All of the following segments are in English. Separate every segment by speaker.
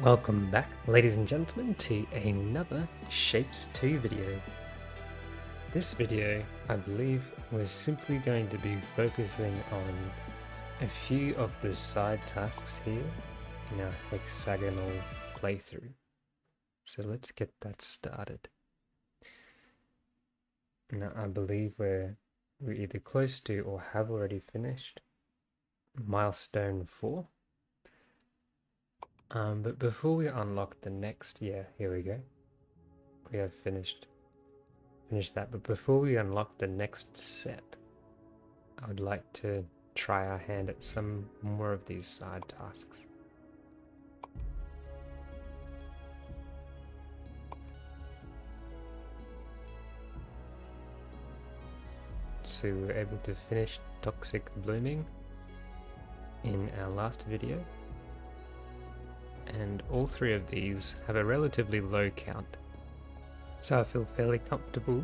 Speaker 1: Welcome back, ladies and gentlemen, to another Shapes 2 video. This video, I believe, was simply going to be focusing on a few of the side tasks here in our hexagonal playthrough. So let's get that started. Now, I believe we're either close to or have already finished Milestone 4. But before we unlock the next, here we go. We have finished that, but before we unlock the next set, I would like to try our hand at some more of these side tasks. So we were able to finish toxic blooming in our last video, and all three of these have a relatively low count, so I feel fairly comfortable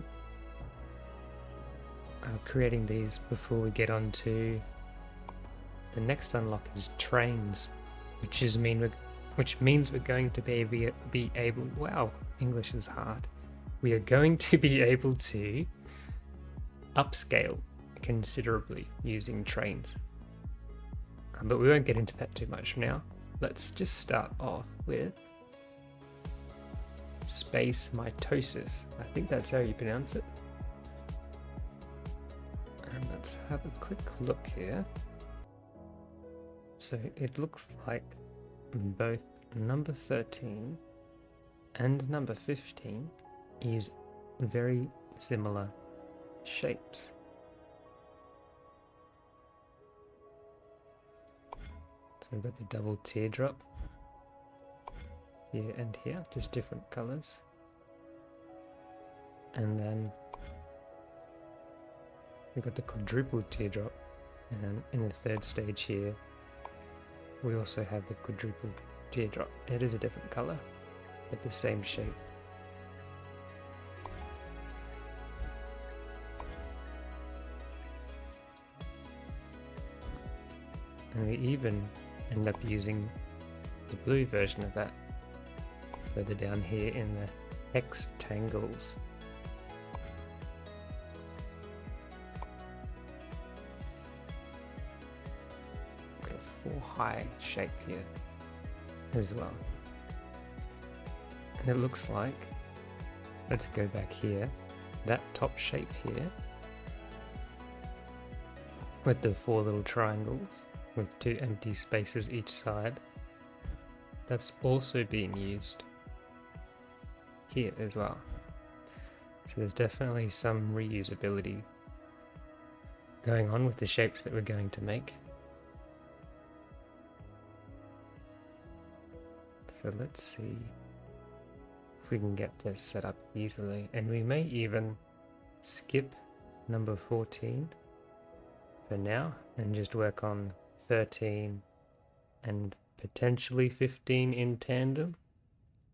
Speaker 1: creating these before we get on to the next unlock is trains, which means we're going to be able, wow, English is hard. We are going to be able to upscale considerably using trains. But we won't get into that too much now. Let's just start off with space mitosis. I think that's how you pronounce it. And let's have a quick look here. So it looks like both number 13 and number 15 use very similar shapes. So we've got the double teardrop here and here, just different colors. And then we've got the quadruple teardrop, and in the third stage here we also have the quadruple teardrop. It is a different color, but the same shape. And we even end up using the blue version of that further down here in the HEXTANGLES. Got a 4-high shape here as well. And it looks like, let's go back here, that top shape here with the 4 little triangles with 2 empty spaces each side, that's also being used here as well. So there's definitely some reusability going on with the shapes that we're going to make. So let's see if we can get this set up easily, and we may even skip number 14 for now and just work on 13 and potentially 15 in tandem,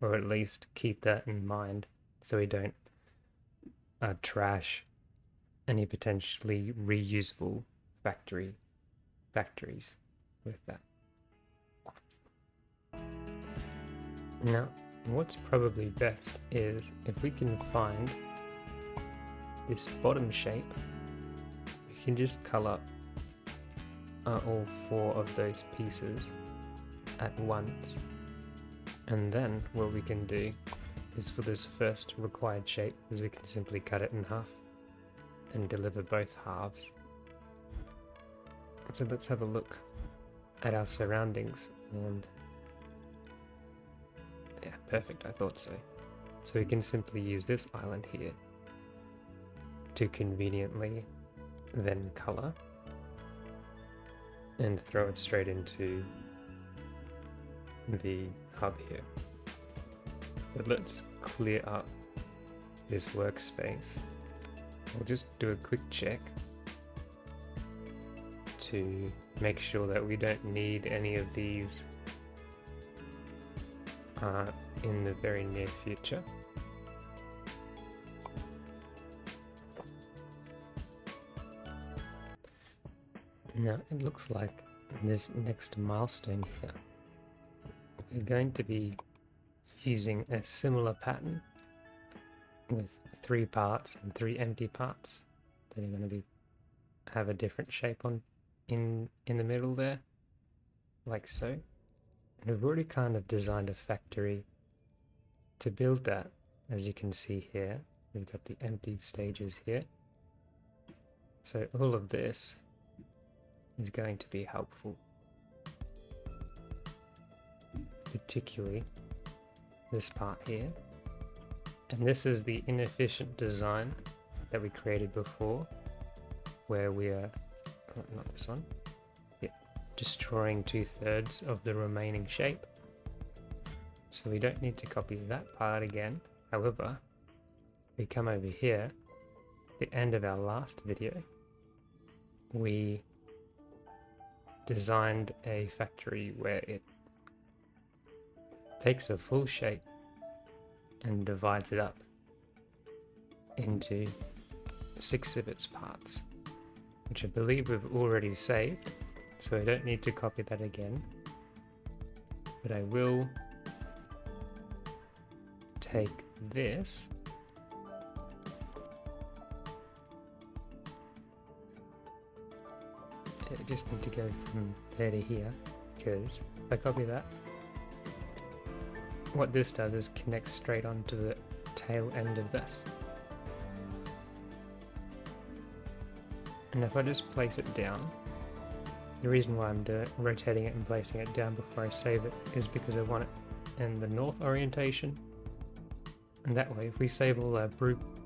Speaker 1: or at least keep that in mind so we don't trash any potentially reusable factories with that. Now, what's probably best is if we can find this bottom shape, we can just color all 4 of those pieces at once, and then what we can do is for this first required shape is we can simply cut it in half and deliver both halves. So let's have a look at our surroundings, and yeah, perfect, I thought so. So we can simply use this island here to conveniently then color and throw it straight into the hub here. But let's clear up this workspace. We'll just do a quick check to make sure that we don't need any of these in the very near future. Now it looks like this next milestone here, we're going to be using a similar pattern with 3 parts and 3 empty parts that are going to have a different shape on in the middle there, like so. And we've already kind of designed a factory to build that. As you can see here, we've got the empty stages here. So all of this is going to be helpful, particularly this part here. And this is the inefficient design that we created before, where we are, oh, not this one, yeah, destroying 2/3 of the remaining shape. So we don't need to copy that part again. However, we come over here, the end of our last video, we designed a factory where it takes a full shape and divides it up into 6 of its parts, which I believe we've already saved, so I don't need to copy that again. But I will take this I just need to go from there to here, because if I copy that, what this does is connect straight onto the tail end of this. And if I just place it down, the reason why I'm rotating it and placing it down before I save it is because I want it in the north orientation. And that way, if we save all our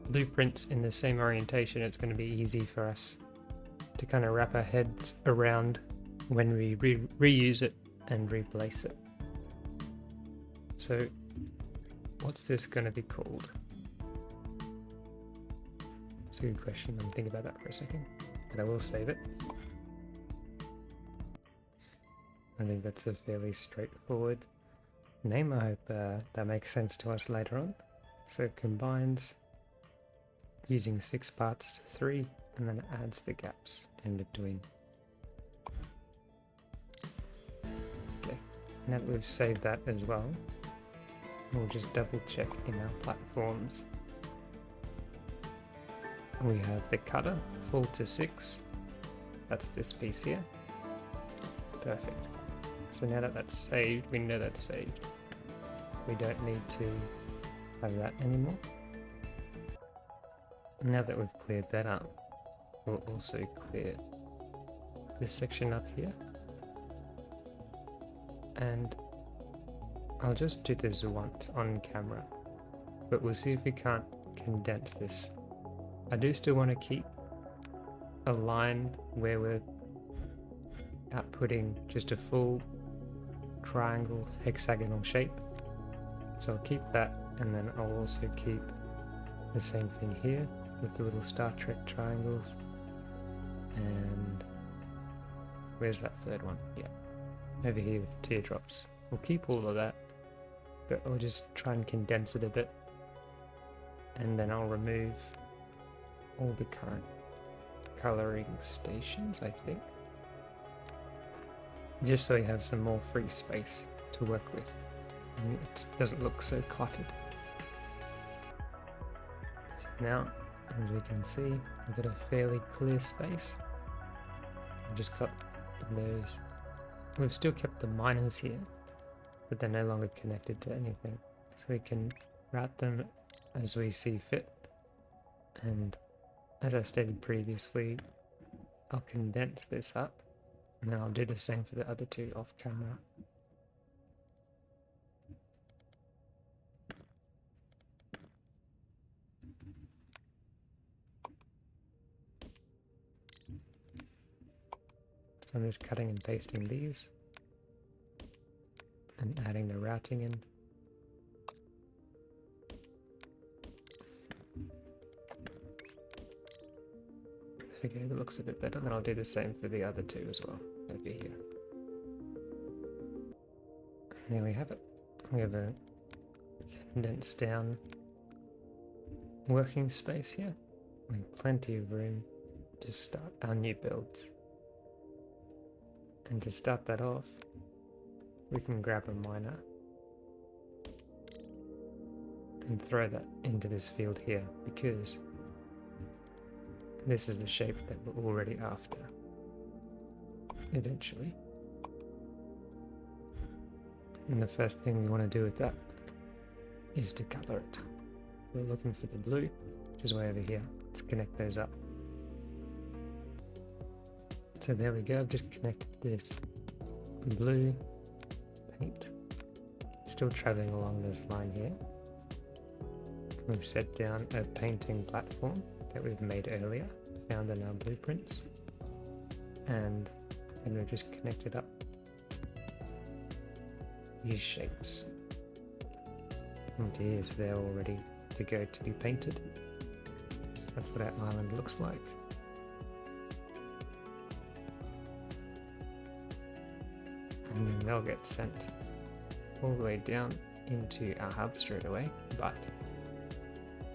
Speaker 1: blueprints in the same orientation, it's going to be easy for us to kind of wrap our heads around when we reuse it and replace it. So what's this going to be called? It's a good question. I'm thinking about that for a second, but I will save it. I think that's a fairly straightforward name. I hope that makes sense to us later on. So it combines using 6 parts to 3, and then it adds the gaps in between. Okay, now that we've saved that as well, we'll just double check in our platforms. We have the cutter full to 6. That's this piece here. Perfect. So now that that's saved, we know that's saved. We don't need to have that anymore. Now that we've cleared that up, we'll also clear this section up here. And I'll just do this once on camera, but we'll see if we can't condense this. I do still want to keep a line where we're outputting just a full triangle hexagonal shape. So I'll keep that, and then I'll also keep the same thing here with the little Star Trek triangles. And where's that third one? Yeah, over here with the teardrops. We'll keep all of that, but I'll just try and condense it a bit, and then I'll remove all the current coloring stations, I think, just so you have some more free space to work with and it doesn't look so cluttered. So now, as we can see, we've got a fairly clear space. We've just got those, we've still kept the miners here, but they're no longer connected to anything, so we can route them as we see fit. And as I stated previously, I'll condense this up, and then I'll do the same for the other 2 off camera. So I'm just cutting and pasting these and adding the routing in. Okay, that looks a bit better. Then I'll do the same for the other 2 as well, over here. And there we have it. We have a condensed down working space here, and plenty of room to start our new builds. And to start that off, we can grab a miner and throw that into this field here, because this is the shape that we're already after eventually. And the first thing we want to do with that is to color it. We're looking for the blue, which is way over here. Let's connect those up. So there we go, I've just connected this blue paint, still traveling along this line here. We've set down a painting platform that we've made earlier, found in our blueprints, and then we've just connected up these shapes into here, so they're all ready to go to be painted. That's what our island looks like. And then they'll get sent all the way down into our hub straight away, but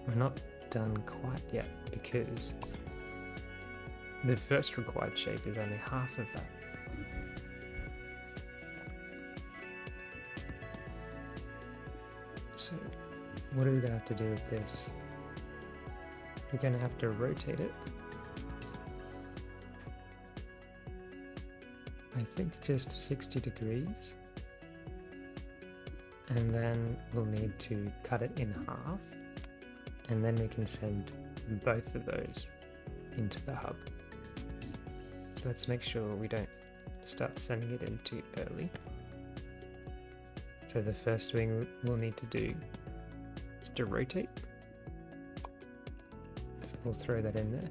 Speaker 1: we're not done quite yet, because the first required shape is only half of that. So what are we going to have to do with this? We're going to have to rotate it. I think just 60 degrees. And then we'll need to cut it in half. And then we can send both of those into the hub. So let's make sure we don't start sending it in too early. So the first thing we'll need to do is to rotate. So we'll throw that in there,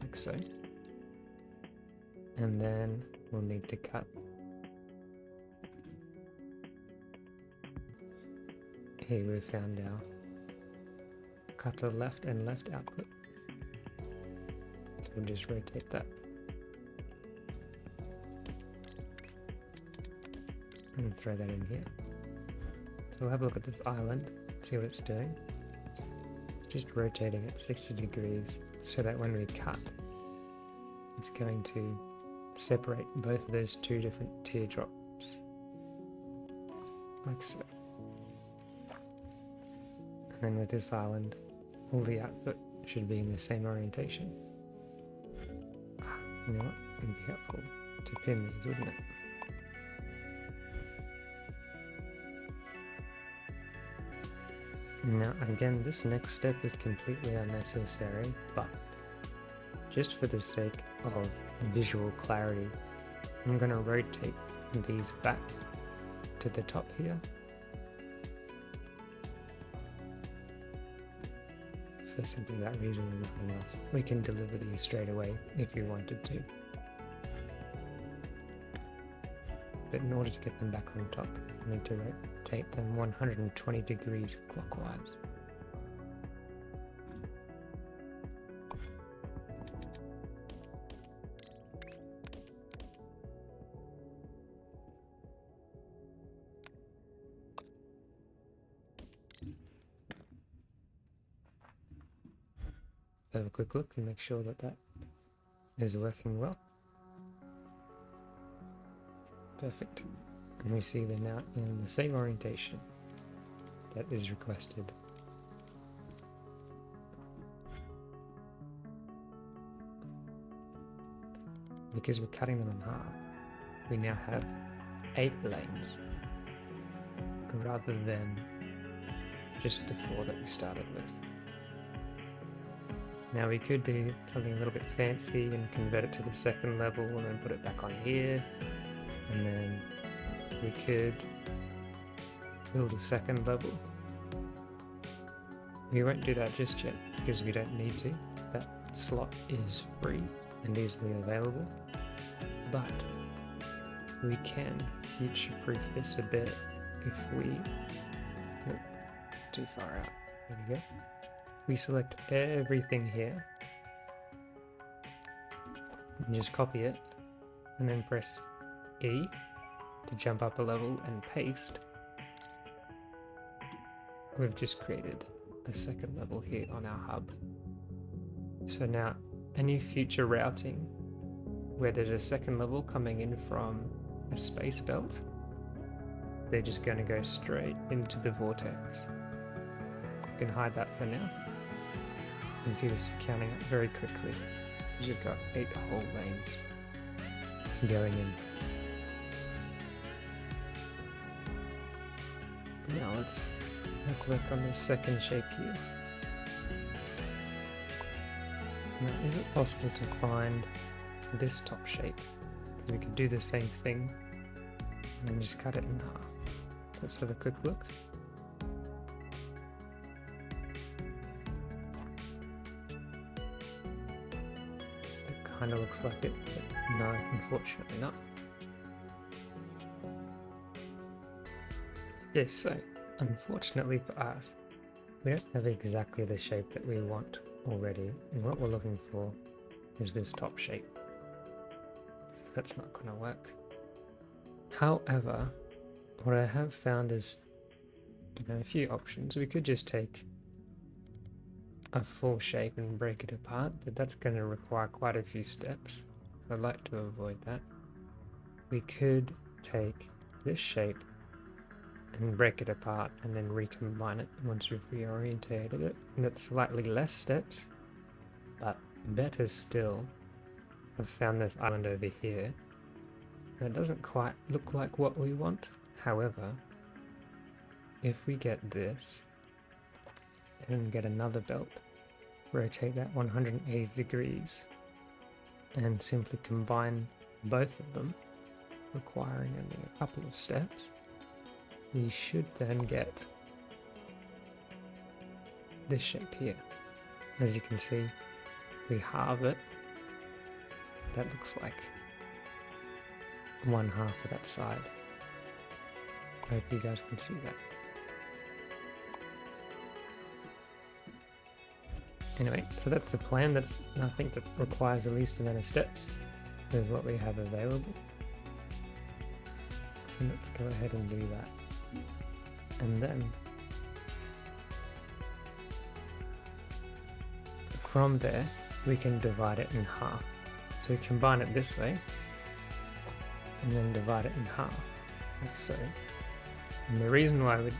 Speaker 1: like so. And then we'll need to cut. Here we found our cutter left and left output. So we'll just rotate that. And throw that in here. So we'll have a look at this island, see what it's doing. It's just rotating at 60 degrees so that when we cut, it's going to separate both of those two different teardrops, like so. And then with this island, all the output should be in the same orientation. You know what? It'd be helpful to pin these, wouldn't it? Now again, this next step is completely unnecessary, but just for the sake of visual clarity, I'm going to rotate these back to the top here. For simply that reason and nothing else. We can deliver these straight away if we wanted to. But in order to get them back on top, I need to rotate them 120 degrees clockwise. Have a quick look and make sure that that is working well. Perfect. And we see they're now in the same orientation that is requested. Because we're cutting them in half, we now have 8 lanes rather than just the 4 that we started with. Now we could do something a little bit fancy and convert it to the second level and then put it back on here, and then we could build a second level. We won't do that just yet because we don't need to. That slot is free and easily available, but we can future-proof this a bit if we... Nope, too far out. There we go. We select everything here and just copy it, and then press E to jump up a level and paste. We've just created a second level here on our hub. So now any future routing where there's a second level coming in from a space belt, they're just going to go straight into the vortex. You can hide that for now. You can see this is counting up very quickly. You've got 8 whole lanes going in. Now let's work on this second shape here. Now, is it possible to find this top shape? We could do the same thing and then just cut it in half. Let's have a quick look. It kind of looks like it, but no, unfortunately not. Yes, so unfortunately for us, we don't have exactly the shape that we want already, and what we're looking for is this top shape. So that's not going to work. However, what I have found is, a few options. We could just take a full shape and break it apart, but that's going to require quite a few steps. I'd like to avoid that. We could take this shape and break it apart and then recombine it once we've reorientated it. And that's slightly less steps, but better still. I've found this island over here. And it doesn't quite look like what we want. However, if we get this and get another belt, rotate that 180 degrees and simply combine both of them, requiring only a couple of steps, we should then get this shape here. As you can see, we halve it. That looks like one half of that side. I hope you guys can see that. Anyway, so that's the plan. That's nothing that requires the least amount of steps with what we have available. So let's go ahead and do that. And then from there we can divide it in half. So we combine it this way and then divide it in half, like so. And the reason why we're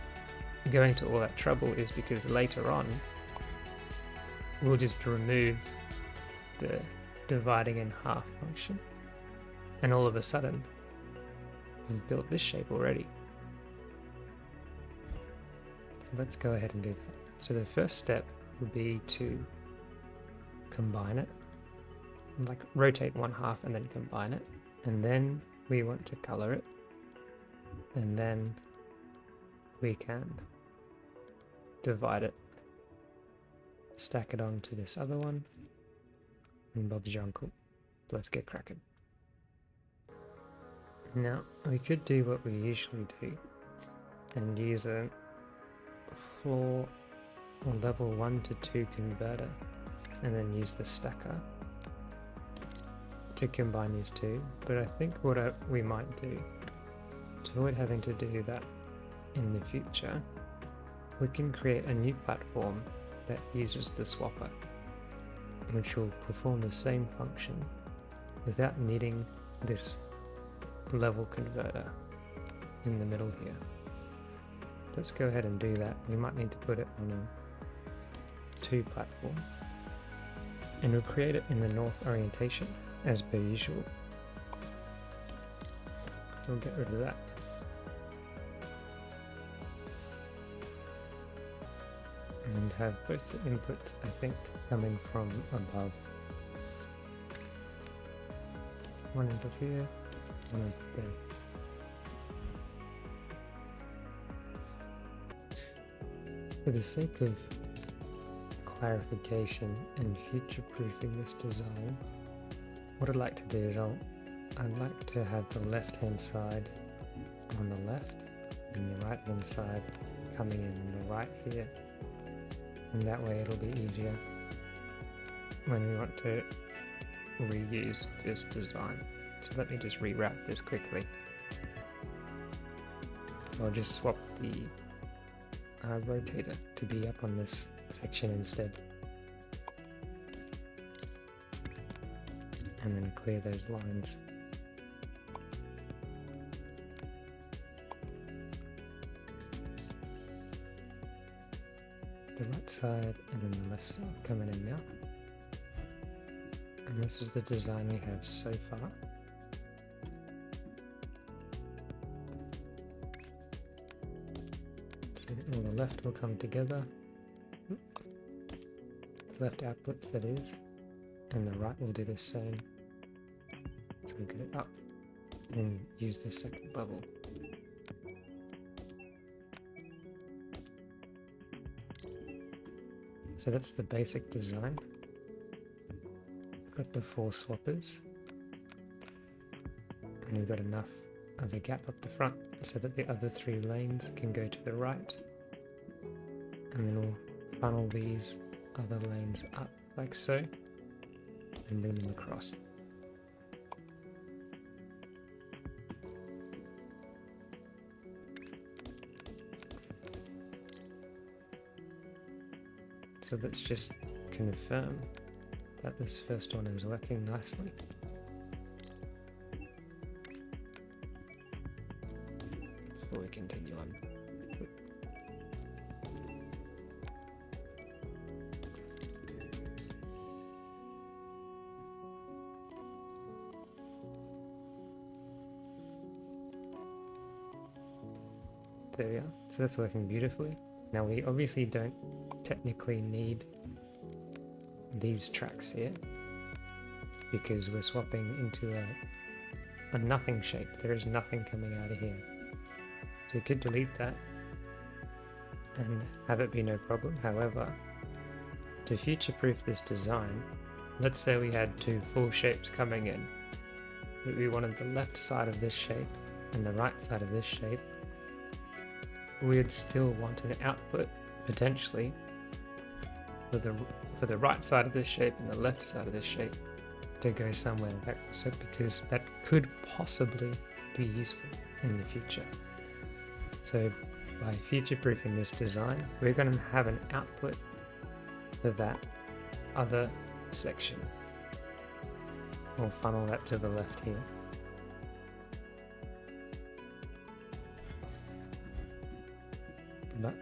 Speaker 1: going to all that trouble is because later on we'll just remove the dividing in half function, and all of a sudden we've built this shape already. So let's go ahead and do that. So the first step would be to combine it, like rotate one half and then combine it, and then we want to color it, and then we can divide it, stack it onto this other one, and Bob's your uncle. Let's get cracking. Now we could do what we usually do and use a floor or level 1 to 2 converter and then use the stacker to combine these two, but I think what we might do to avoid having to do that in the future, we can create a new platform that uses the swapper, which will perform the same function without needing this level converter in the middle here. Let's go ahead and do that. We might need to put it on a 2 platform, and we'll create it in the north orientation as per usual. We'll get rid of that. And have both the inputs, I think, coming from above. One input here, one input there. For the sake of clarification and future-proofing this design, what I'd like to do is I'd like to have the left-hand side on the left and the right-hand side coming in on the right here. And that way it'll be easier when we want to reuse this design. So let me just rewrap this quickly. So I'll just swap the rotator to be up on this section instead. And then clear those lines. the right side and then the left side coming in now. And this is the design we have so far. So all the left will come together. The left outputs, that is. And the right will do the same. So we get it up and use the second bubble. So that's the basic design. Got the 4 swappers. And we've got enough of a gap up the front so that the other 3 lanes can go to the right. And then we'll funnel these other lanes up like so and bring them across. So let's just confirm that this first one is working nicely. Before we continue on. There we are. So that's working beautifully. Now we obviously don't technically need these tracks here because we're swapping into a nothing shape. There is nothing coming out of here. So we could delete that and have it be no problem. However, to future-proof this design, let's say we had 2 full shapes coming in, but we wanted the left side of this shape and the right side of this shape. We'd still want an output potentially for the right side of this shape and the left side of this shape to go somewhere because that could possibly be useful in the future. So by future-proofing this design, we're going to have an output for that other section. We'll funnel that to the left here. But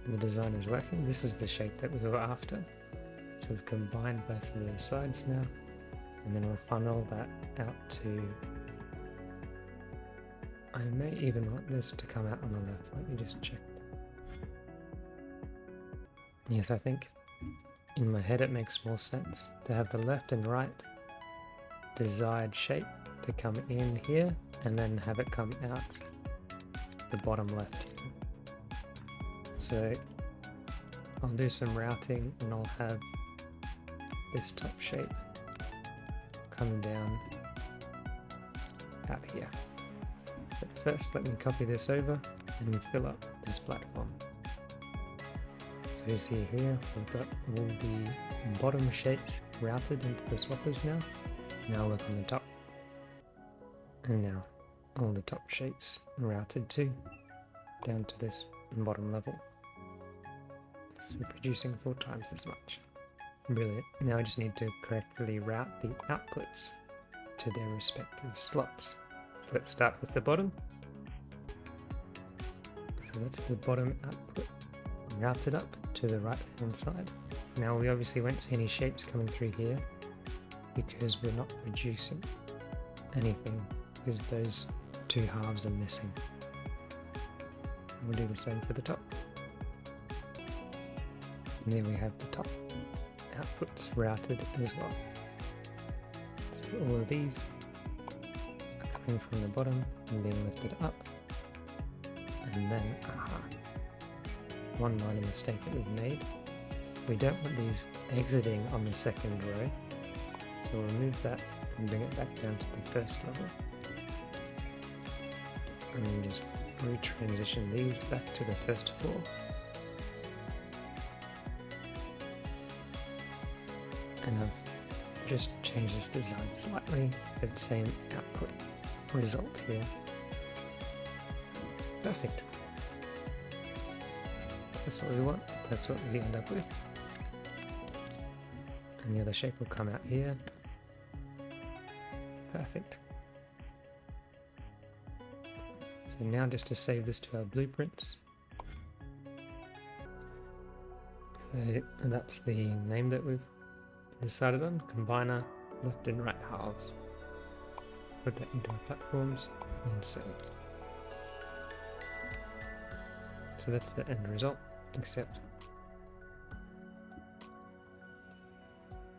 Speaker 1: the design is working. This is the shape that we were after. So we've combined both of those sides now, and then we'll funnel that out to... I may even want this to come out on the left. Let me just check. Yes, I think in my head it makes more sense to have the left and right desired shape to come in here and then have it come out the bottom left here. So I'll do some routing and I'll have this top shape come down out here. But first let me copy this over and fill up this platform. So you see here we've got all the bottom shapes routed into the swappers now. Now work on the top. And now all the top shapes routed too, down to this bottom level. So we're producing 4 times as much. Brilliant. Now I just need to correctly route the outputs to their respective slots. So let's start with the bottom. So that's the bottom output routed up to the right hand side. Now we obviously won't see any shapes coming through here because we're not reducing anything because those 2 halves are missing. We'll do the same for the top. And then we have the top outputs routed as well. So all of these are coming from the bottom and being lifted up. And then, one minor mistake that we've made. We don't want these exiting on the second row. So we'll remove that and bring it back down to the first level. And then just retransition these back to the first 4. And I've just changed this design slightly for the same output result here. Perfect. That's what we want. That's what we end up with. And the other shape will come out here. Perfect. So now just to save this to our blueprints, So that's the name that we've decided on, combiner left and right halves. Put that into our platforms, insert. So that's the end result, except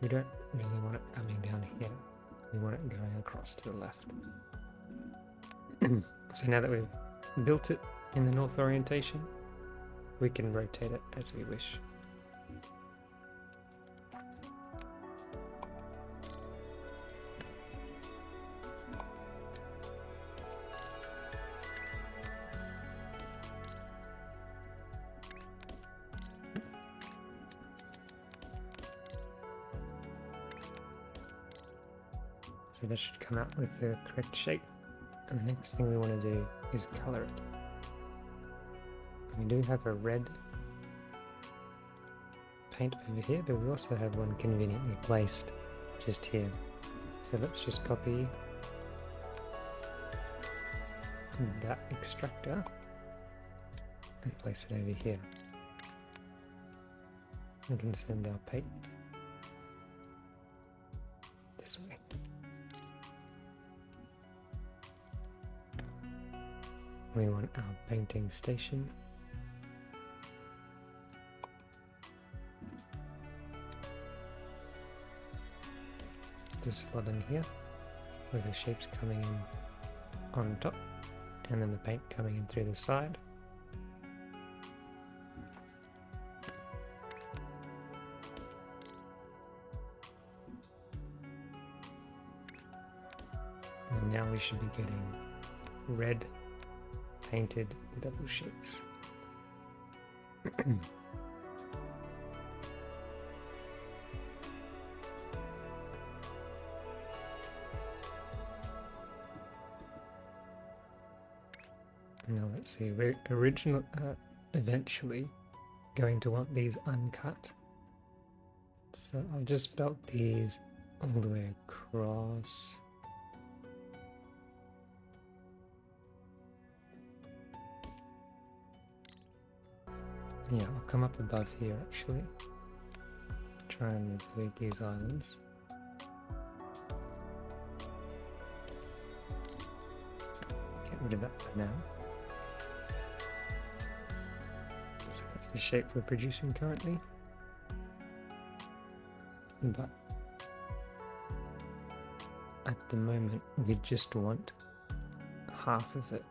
Speaker 1: we don't really want it coming down here. We want it going across to the left. So now that we've built it in the north orientation, we can rotate it as we wish. So that should come out with the correct shape. And the next thing we want to do is color it. We do have a red paint over here, but we also have one conveniently placed just here. So let's just copy that extractor and place it over here. We can send our paint this way. We want our painting station. Just slot in here with the shapes coming in on top and then the paint coming in through the side. And now we should be getting red painted double shapes. Now let's see, we're eventually going to want these uncut. So I'll just belt these all the way across. Yeah, I'll come up above here actually. Try and avoid these islands. Get rid of that for now. So that's the shape we're producing currently. But at the moment we just want half of it.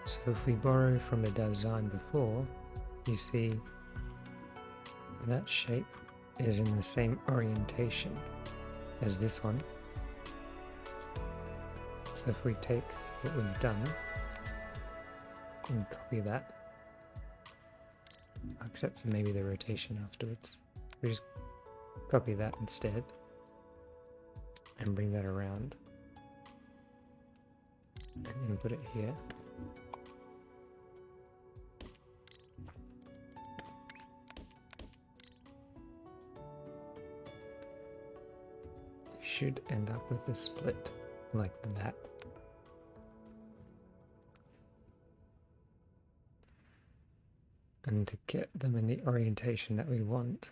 Speaker 1: So if we borrow from the design before, you see that shape is in the same orientation as this one. So if we take what we've done and copy that, except for maybe the rotation afterwards, we just copy that instead and bring that around and input it here. Should end up with a split like that. And to get them in the orientation that we want,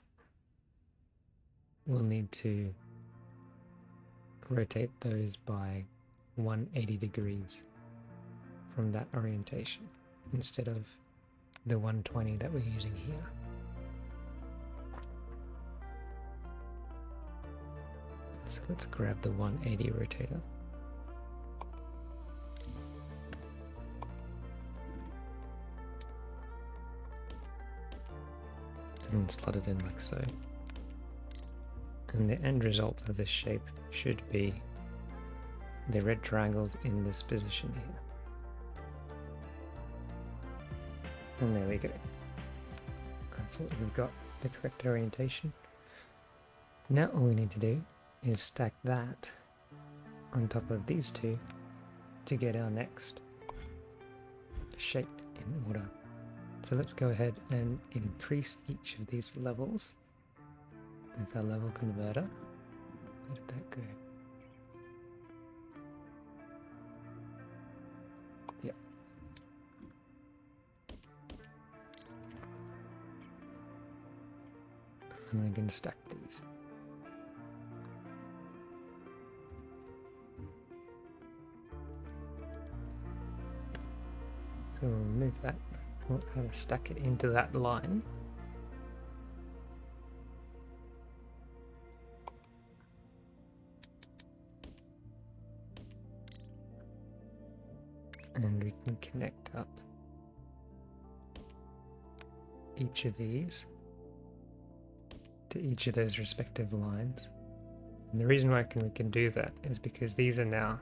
Speaker 1: we'll need to rotate those by 180 degrees from that orientation instead of the 120 that we're using here. So let's grab the 180 rotator. And slot it in like so. And the end result of this shape should be the red triangles in this position here. And there we go. That's what we've got, the correct orientation. Now all we need to do is stack that on top of these two to get our next shape in order. So let's go ahead and increase each of these levels with our level converter. Where did that go? Yep. and I can stack these. So we'll remove that. We'll have to stack it into that line. And we can connect up each of these to each of those respective lines. And the reason why we can do that is because these are now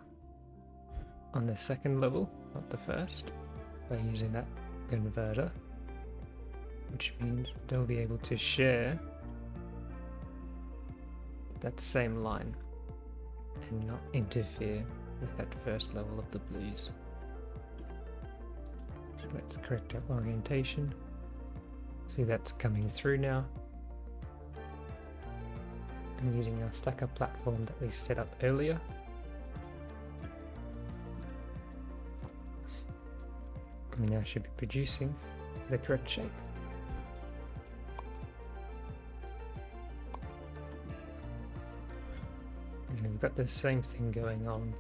Speaker 1: on the second level, not the first, by using that converter, which means they'll be able to share that same line and not interfere with that first level of the blues. So let's correct our orientation. See, that's coming through now. And using our stacker platform that we set up earlier, we now should be producing the correct shape. And we've got the same thing going on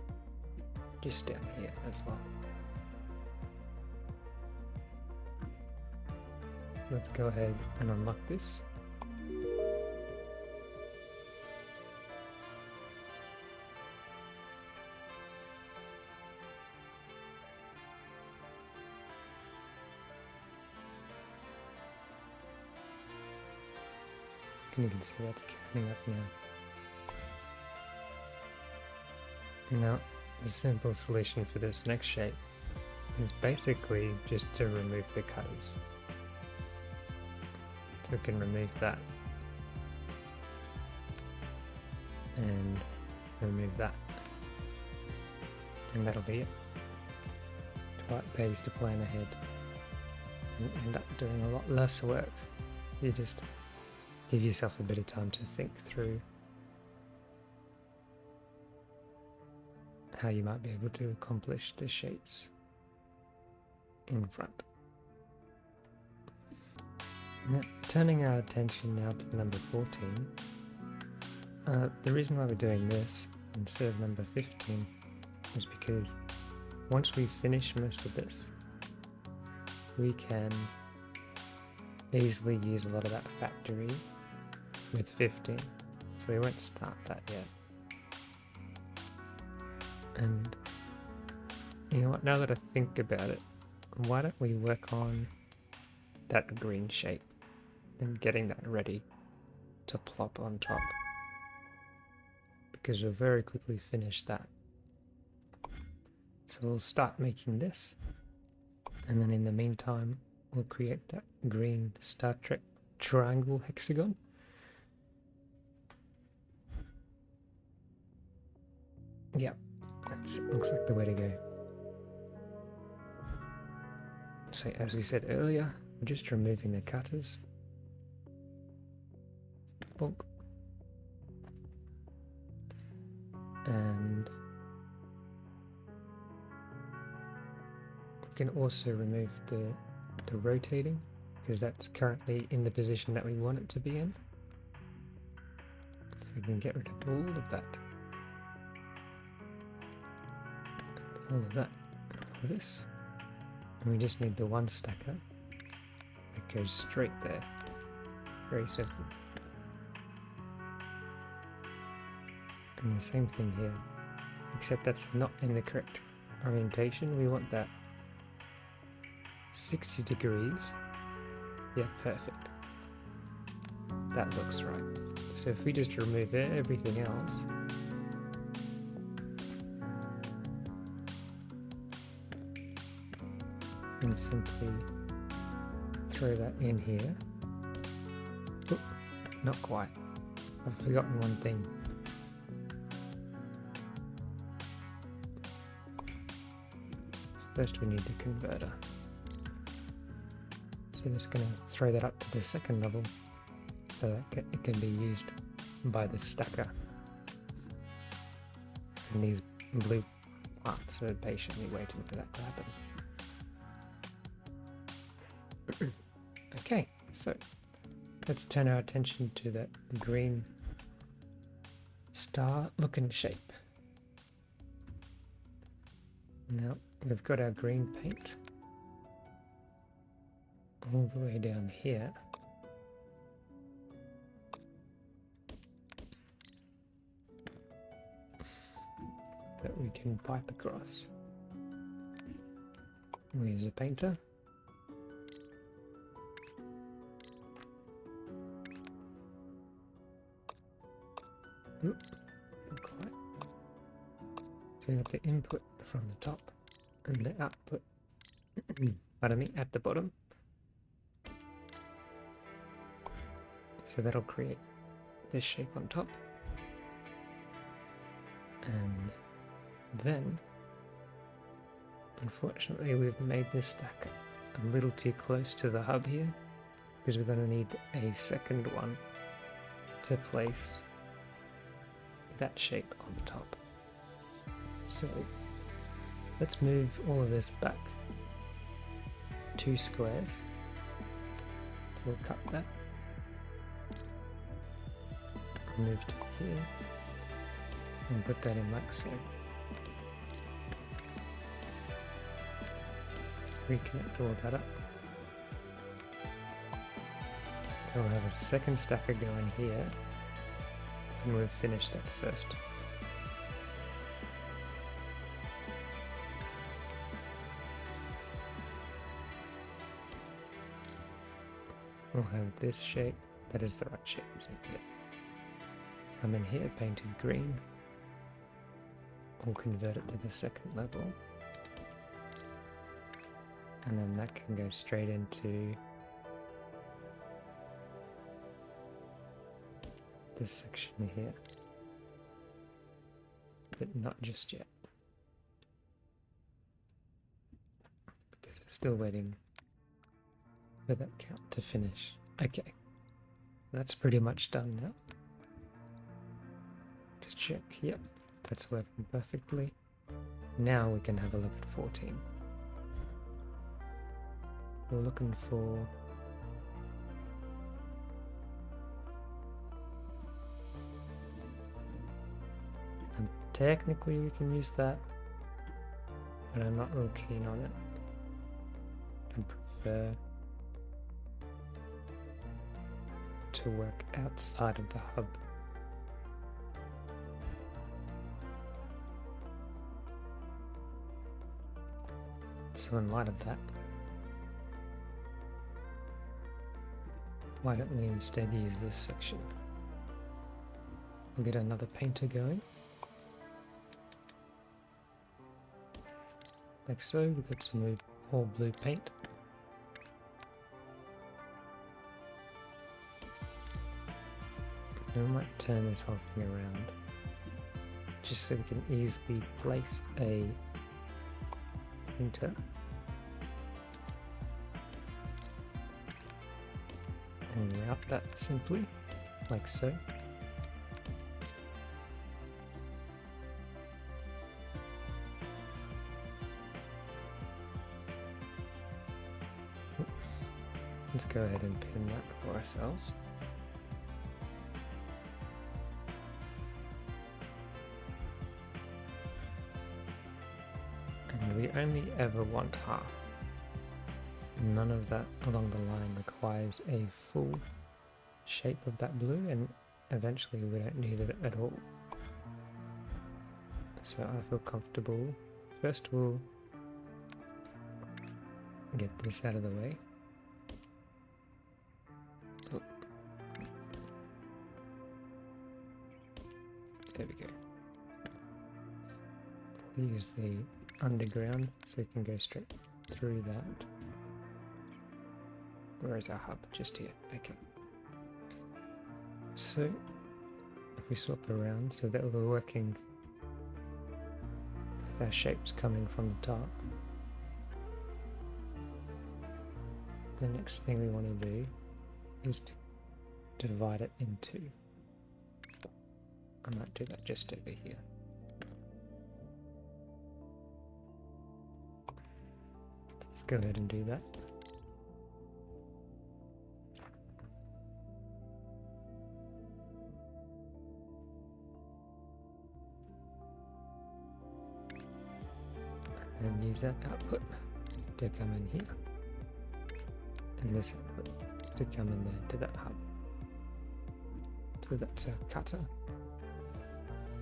Speaker 1: just down here as well. Let's go ahead and unlock this. And you can see that's coming up now. Now, the simple solution for this next shape is basically just to remove the cutters. So we can remove that and remove that, and that'll be it. It pays to plan ahead and end up doing a lot less work. You just give yourself a bit of time to think through how you might be able to accomplish the shapes in front. Now, turning our attention now to number 14, the reason why we're doing this instead of number 15 is because once we finish most of this, we can easily use a lot of that factory with 15, so we won't start that yet. And you know what, now that I think about it, why don't we work on that green shape and getting that ready to plop on top, because we'll very quickly finish that. So we'll start making this, and then in the meantime we'll create that green Star Trek triangle hexagon. Yep, that looks like the way to go. So as we said earlier, we're just removing the cutters. Bonk. And we can also remove the rotating, because that's currently in the position that we want it to be in. So we can get rid of all of that. All of that, all of this, and we just need the one stacker that goes straight there. Very simple. And the same thing here, except that's not in the correct orientation. We want that 60 degrees. Yeah, perfect. That looks right. So if we just remove everything else, and simply throw that in here. Oop, not quite. I've forgotten one thing. First we need the converter. So just going to throw that up to the second level so that it can be used by the stacker. And these blue parts are patiently waiting for that to happen. Okay, so let's turn our attention to that green star looking shape. Now we've got our green paint all the way down here. That we can pipe across. We'll use a painter. Not quite. So we got the input from the top and the output pardon me, at the bottom. So that'll create this shape on top. And then, unfortunately, we've made this stack a little too close to the hub here, because we're going to need a second one to place that shape on the top. So let's move all of this back 2 squares. So we'll cut that, move to here, and put that in like so. Reconnect all that up. So we'll have a second stacker going here, and we've finished that first. We'll have this shape, that is the right shape, so yeah. Come in here, painted green. We'll convert it to the second level. And then that can go straight into this section here. But not just yet. Because we're still waiting for that count to finish. Okay. That's pretty much done now. Just check. Yep. That's working perfectly. Now we can have a look at 14. We're looking for technically we can use that, but I'm not real keen on it. I prefer to work outside of the hub. So in light of that, why don't we instead use this section? We'll get another painter going. Like so, we've got some more blue paint. And we might turn this whole thing around, just so we can easily place a painter. And route that simply, like so. Let's go ahead and pin that for ourselves. And we only ever want half. None of that along the line requires a full shape of that blue, and eventually we don't need it at all. So I feel comfortable. First we'll get this out of the way. Oh. There we go. We'll use the underground so we can go straight through that. Where is our hub? Just here. Okay. So, if we swap around so that we're working with our shapes coming from the top, the next thing we want to do is to divide it in two. I might do that just over here. Let's go ahead and do that. and use that output to come in here, and this output to come in there to that hub. So that's our cutter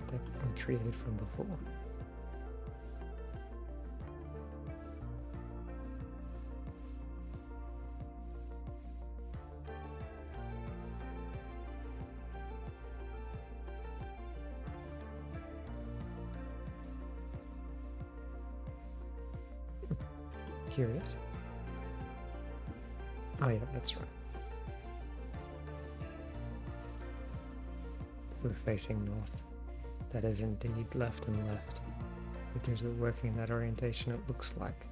Speaker 1: that we created from before. Curious. Oh yeah, that's right. If we're facing north, that is indeed left and left. Because we're working in that orientation, it looks like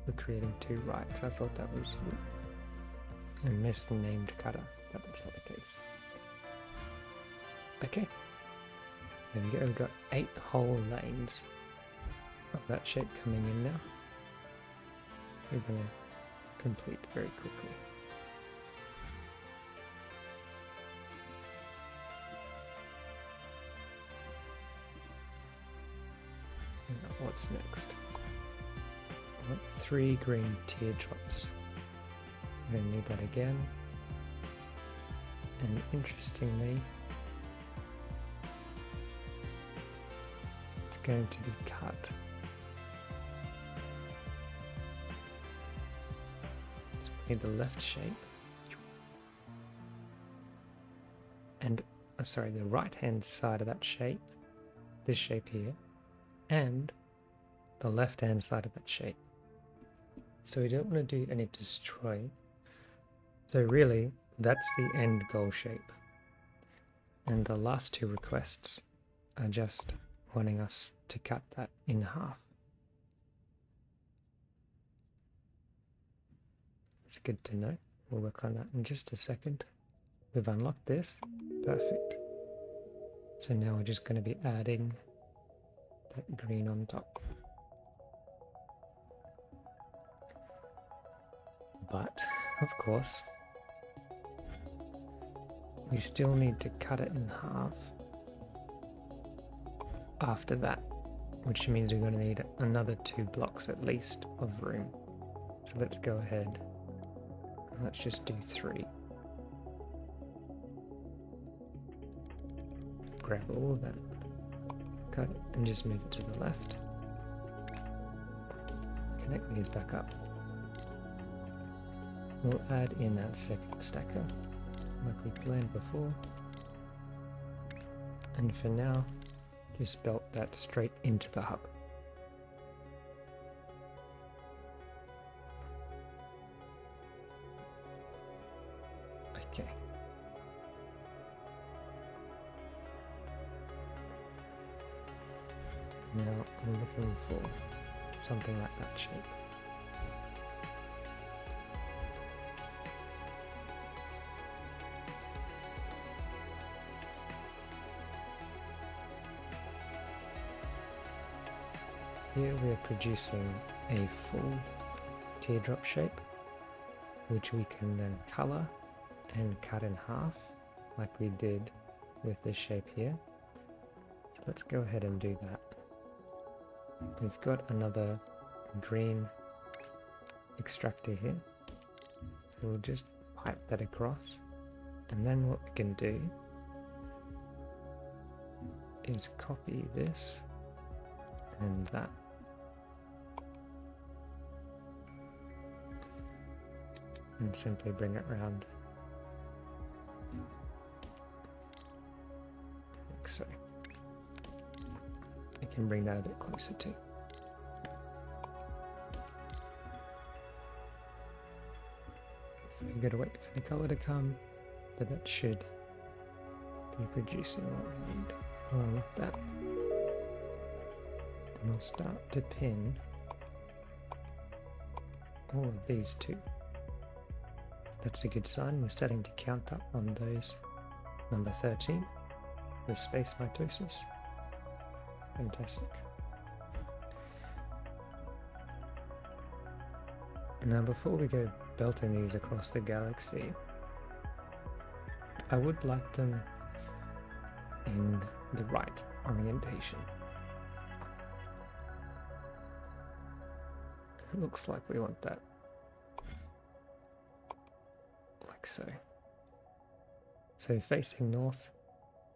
Speaker 1: we're creating two rights. I thought that was a misnamed cutter, but that's not the case. Okay, there we go. We've got 8 whole lanes of that shape coming in now. We're going to complete very quickly. Now what's next? I've got 3 green teardrops. I'm going to need that again. And interestingly, it's going to be cut. In the left shape and the right hand side of that shape, this shape here, and the left hand side of that shape. So we don't want to do any destroy. So really that's the end goal shape, and the last 2 requests are just wanting us to cut that in half. It's good to know. We'll work on that in just a second. We've unlocked this. Perfect. So now we're just going to be adding that green on top. But, of course, we still need to cut it in half after that, which means we're going to need another 2 blocks at least of room. So let's go ahead. Let's just do 3. Grab all of that, cut it, and just move it to the left. Connect these back up. We'll add in that second stacker, like we planned before. And for now, just belt that straight into the hub. Okay. Now I'm looking for something like that shape. Here we are producing a full teardrop shape, which we can then color and cut in half like we did with this shape here. So let's go ahead and do that. We've got another green extractor here. We'll just pipe that across, and then what we can do is copy this and that. And simply bring it around like so. I can bring that a bit closer too. So we've got to wait for the color to come, but that should be producing what we need. We'll unlock that, and we'll start to pin all of these two. That's a good sign. We're starting to count up on those. Number 13, the space mitosis. Fantastic. Now before we go belting these across the galaxy, I would like them in the right orientation. It looks like we want that like so. So facing north,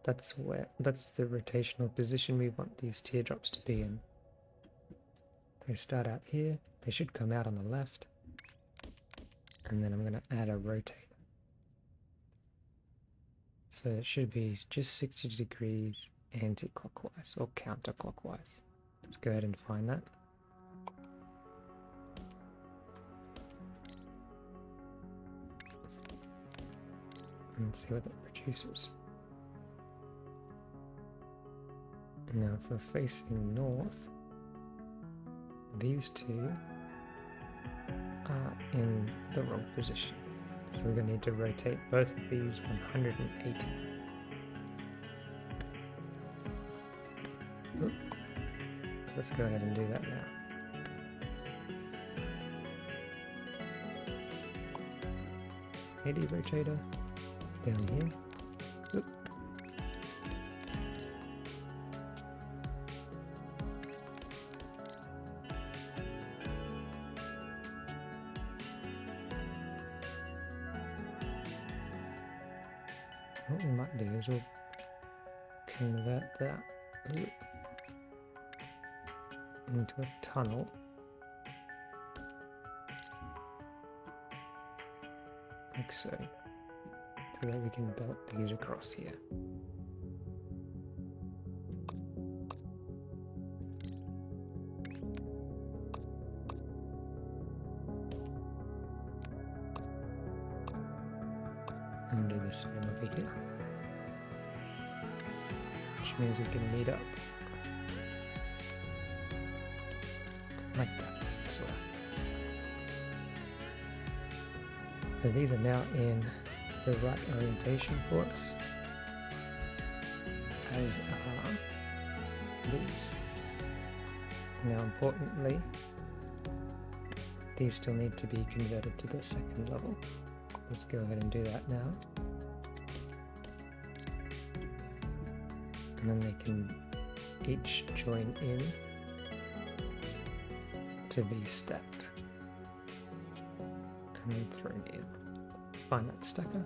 Speaker 1: that's the rotational position we want these teardrops to be in. They start out here, they should come out on the left, and then I'm going to add a rotate. So it should be just 60 degrees anti-clockwise or counterclockwise. Let's go ahead and find that. And see what that produces. Now for facing north, these two are in the wrong position. So we're going to need to rotate both of these 180. Oop. So let's go ahead and do that now. Rotator down here. Oop. What we might do is we'll convert that into a tunnel. Like so. So that we can belt these across here. And do the same over here. Which means we can meet up. Like that, sort of. So these are now in the right orientation for us, as are these. Now importantly, these still need to be converted to the second level. Let's go ahead and do that now. And then they can each join in to be stacked and then thrown in. Let's find that stacker.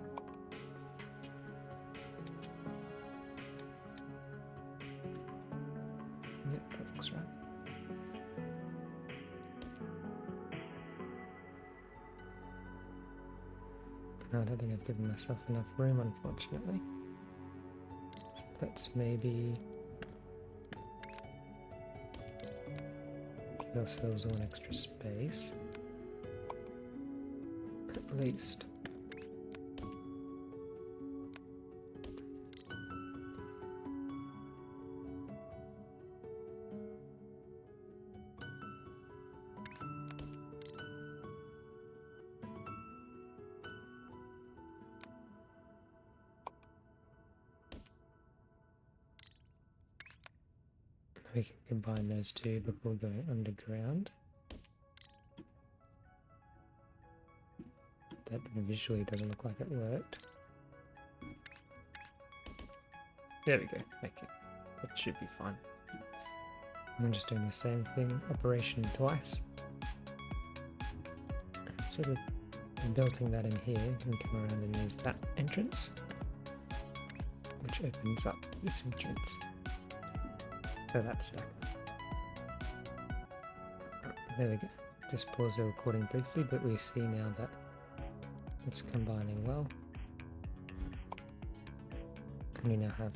Speaker 1: Yep, that looks right. No, I don't think I've given myself enough room, unfortunately. So let's maybe give ourselves one extra space. At least. We can combine those two before going underground. That visually doesn't look like it worked. There we go. Okay, that should be fine. I'm just doing the same thing, operation twice. Instead of belting that in here, you can come around and use that entrance, which opens up this entrance. So that's stacked. There we go. Just pause the recording briefly, but we see now that it's combining well. And we now have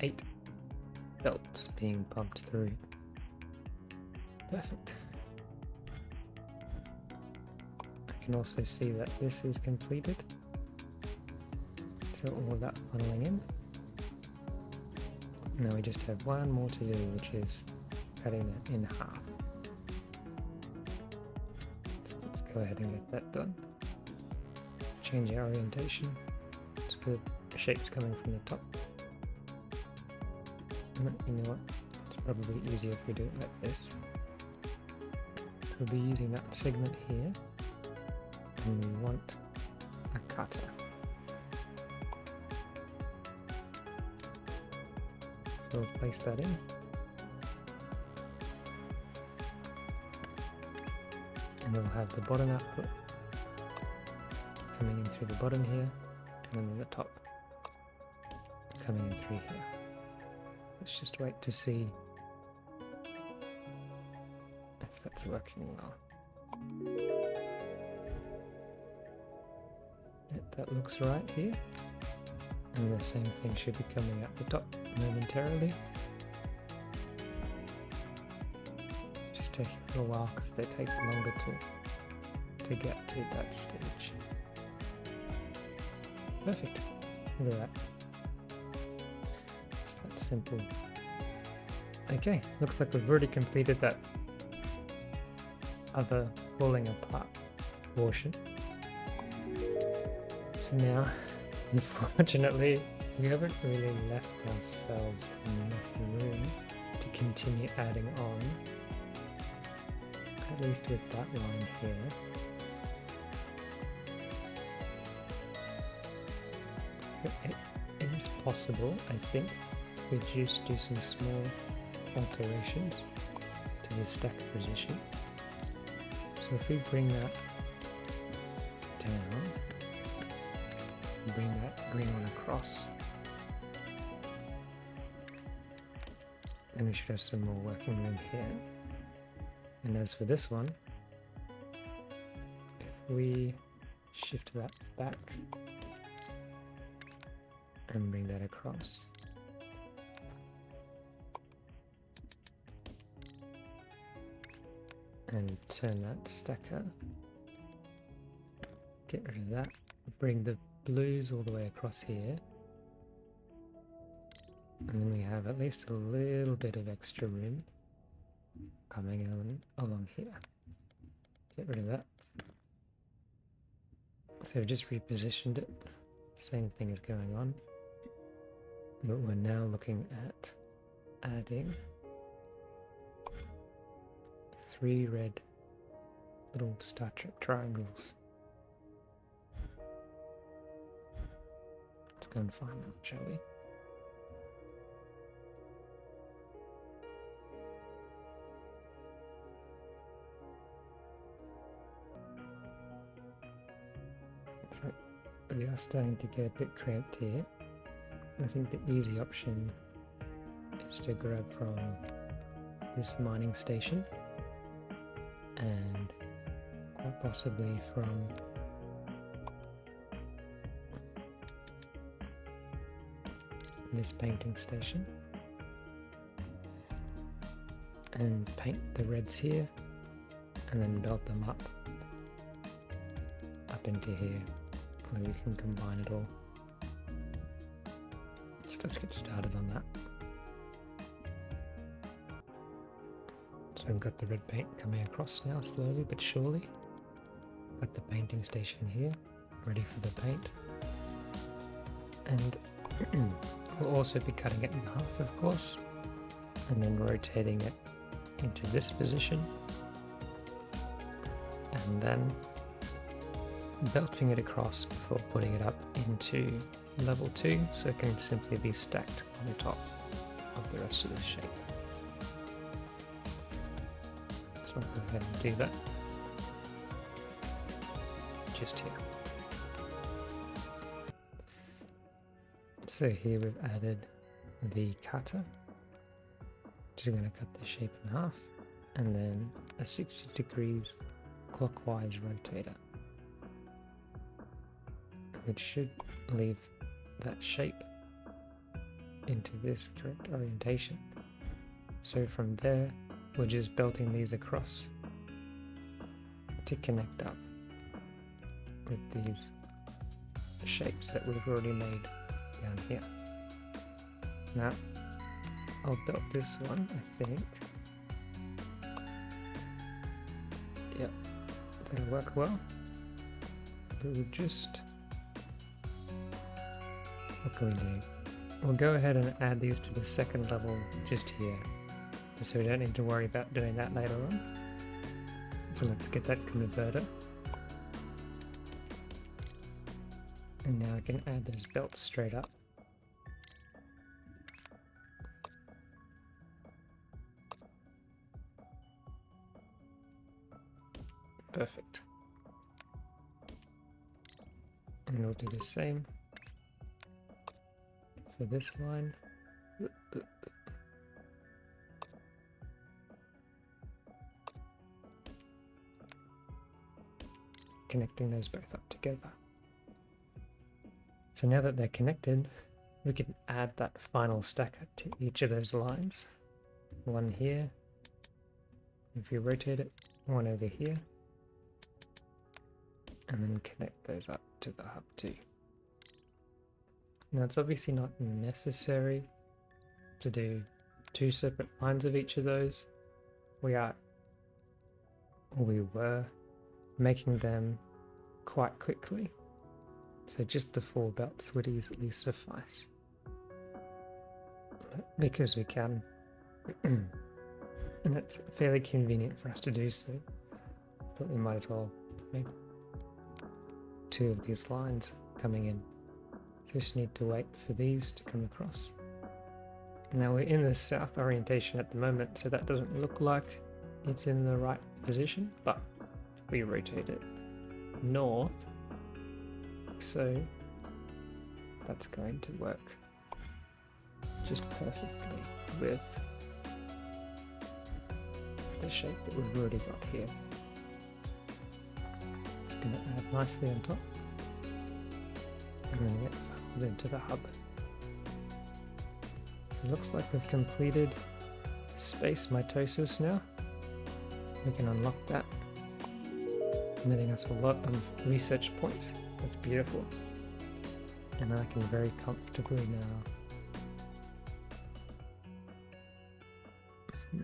Speaker 1: 8 belts being pumped through. Perfect. I can also see that this is completed. So all of that funneling in. Now we just have one more to do, which is cutting that in half. So let's go ahead and get that done. Change our orientation so the shape's coming from the top. You know what? It's probably easier if we do it like this. We'll be using that segment here, and we want a cutter. So we'll place that in. And we'll have the bottom output coming in through the bottom here, and then the top coming in through here. Let's just wait to see if that's working well. Yep, that looks right here. And the same thing should be coming out the top momentarily. Just taking a little while because they take longer to get to that stage. Perfect. Look at that. It's that simple. Okay, looks like we've already completed that other falling apart portion. So now, unfortunately, we haven't really left ourselves enough room to continue adding on, at least with that line here. But it is possible, I think, we just do some small alterations to the stack position. So if we bring that down, bring that green one across, then we should have some more working room here. And as for this one, if we shift that back and bring that across, and turn that stacker, get rid of that, bring the blues all the way across here, and then we have at least a little bit of extra room coming on along here. Get rid of that. So we've just repositioned it, same thing is going on, but we're now looking at adding 3 red little Star Trek triangles. Let's go and find them, shall we? So we are starting to get a bit cramped here. I think the easy option is to grab from this mining station and quite possibly from this painting station and paint the reds here and then belt them up into here where we can combine it all. So let's get started on that. So we've got the red paint coming across now slowly but surely. Got the painting station here ready for the paint, and we'll also be cutting it in half, of course, and then rotating it into this position, and then belting it across before putting it up into level 2 so it can simply be stacked on top of the rest of the shape. So I'll go ahead and do that just here. So here we've added the cutter, just going to cut the shape in half, and then a 60 degrees clockwise rotator, which should leave that shape into this correct orientation. So from there, we're just belting these across to connect up with these shapes that we've already made down here. Now, I'll belt this one, I think. Yep, that'll work well. But we'll just... what can we do? We'll go ahead and add these to the second level just here, so we don't need to worry about doing that later on. So let's get that converter. And now I can add those belts straight up. Perfect. And we'll do the same for this line. Connecting those both up together. So now that they're connected, we can add that final stacker to each of those lines. One here. If you rotate it, one over here. And then connect those up to the hub too. Now it's obviously not necessary to do 2 separate lines of each of those. We were making them quite quickly, so just the 4 belts would easily suffice. But because we can, and it's fairly convenient for us to do so, I thought we might as well make 2 of these lines coming in. Just need to wait for these to come across. Now we're in the south orientation at the moment, so that doesn't look like it's in the right position, but if we rotate it north, so that's going to work just perfectly with the shape that we've already got here. It's going to add nicely on top and then get funneled into the hub. So it looks like we've completed space mitosis now. We can unlock that, netting us a lot of research points. That's beautiful. And I can very comfortably now.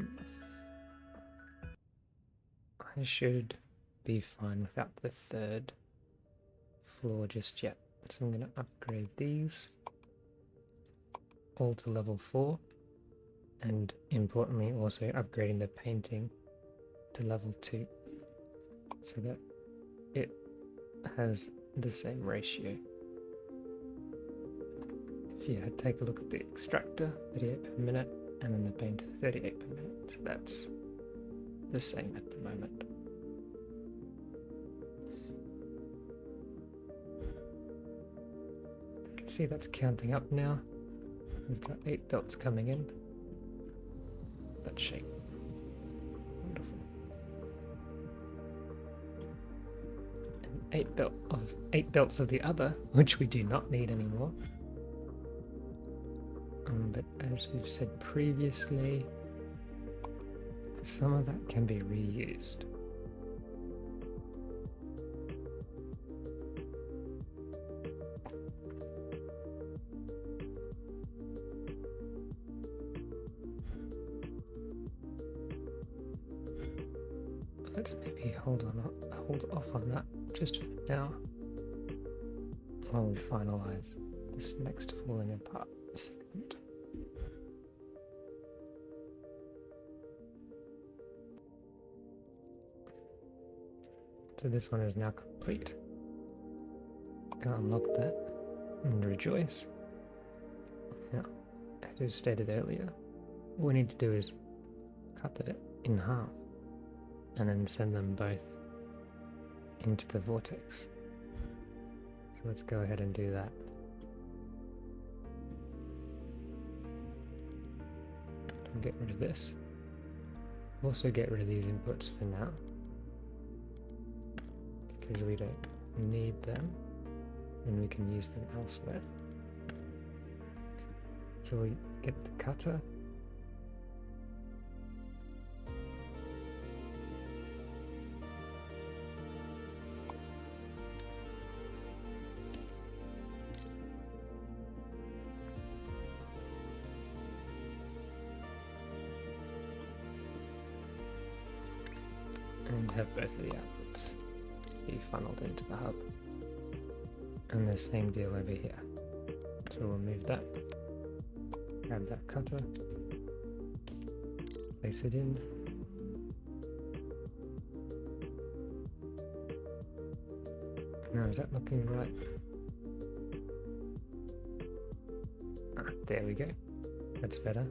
Speaker 1: I should be fine without the 3rd floor just yet. So I'm going to upgrade these all to level 4, and importantly also upgrading the painting to level 2 so that it has the same ratio. If you take a look at the extractor, 38 per minute, and then the painter, 38 per minute, so that's the same at the moment. You can see that's counting up now. We've got 8 belts coming in. That shape. Wonderful. And 8 belts of the other, which we do not need anymore. But as we've said previously, some of that can be reused. Let's maybe hold off on that just for now while we finalize this next falling apart segment. So this one is now complete. Gonna unlock that and rejoice. Now, as we stated earlier, what we need to do is cut it in half and then send them both into the vortex. So let's go ahead and do that. I'll get rid of this. Also get rid of these inputs for now, because we don't need them and we can use them elsewhere. So we get the cutter. And have both of the outputs be funneled into the hub. And the same deal over here. So we'll remove that, grab that cutter, place it in, now is that looking right? There we go, that's better.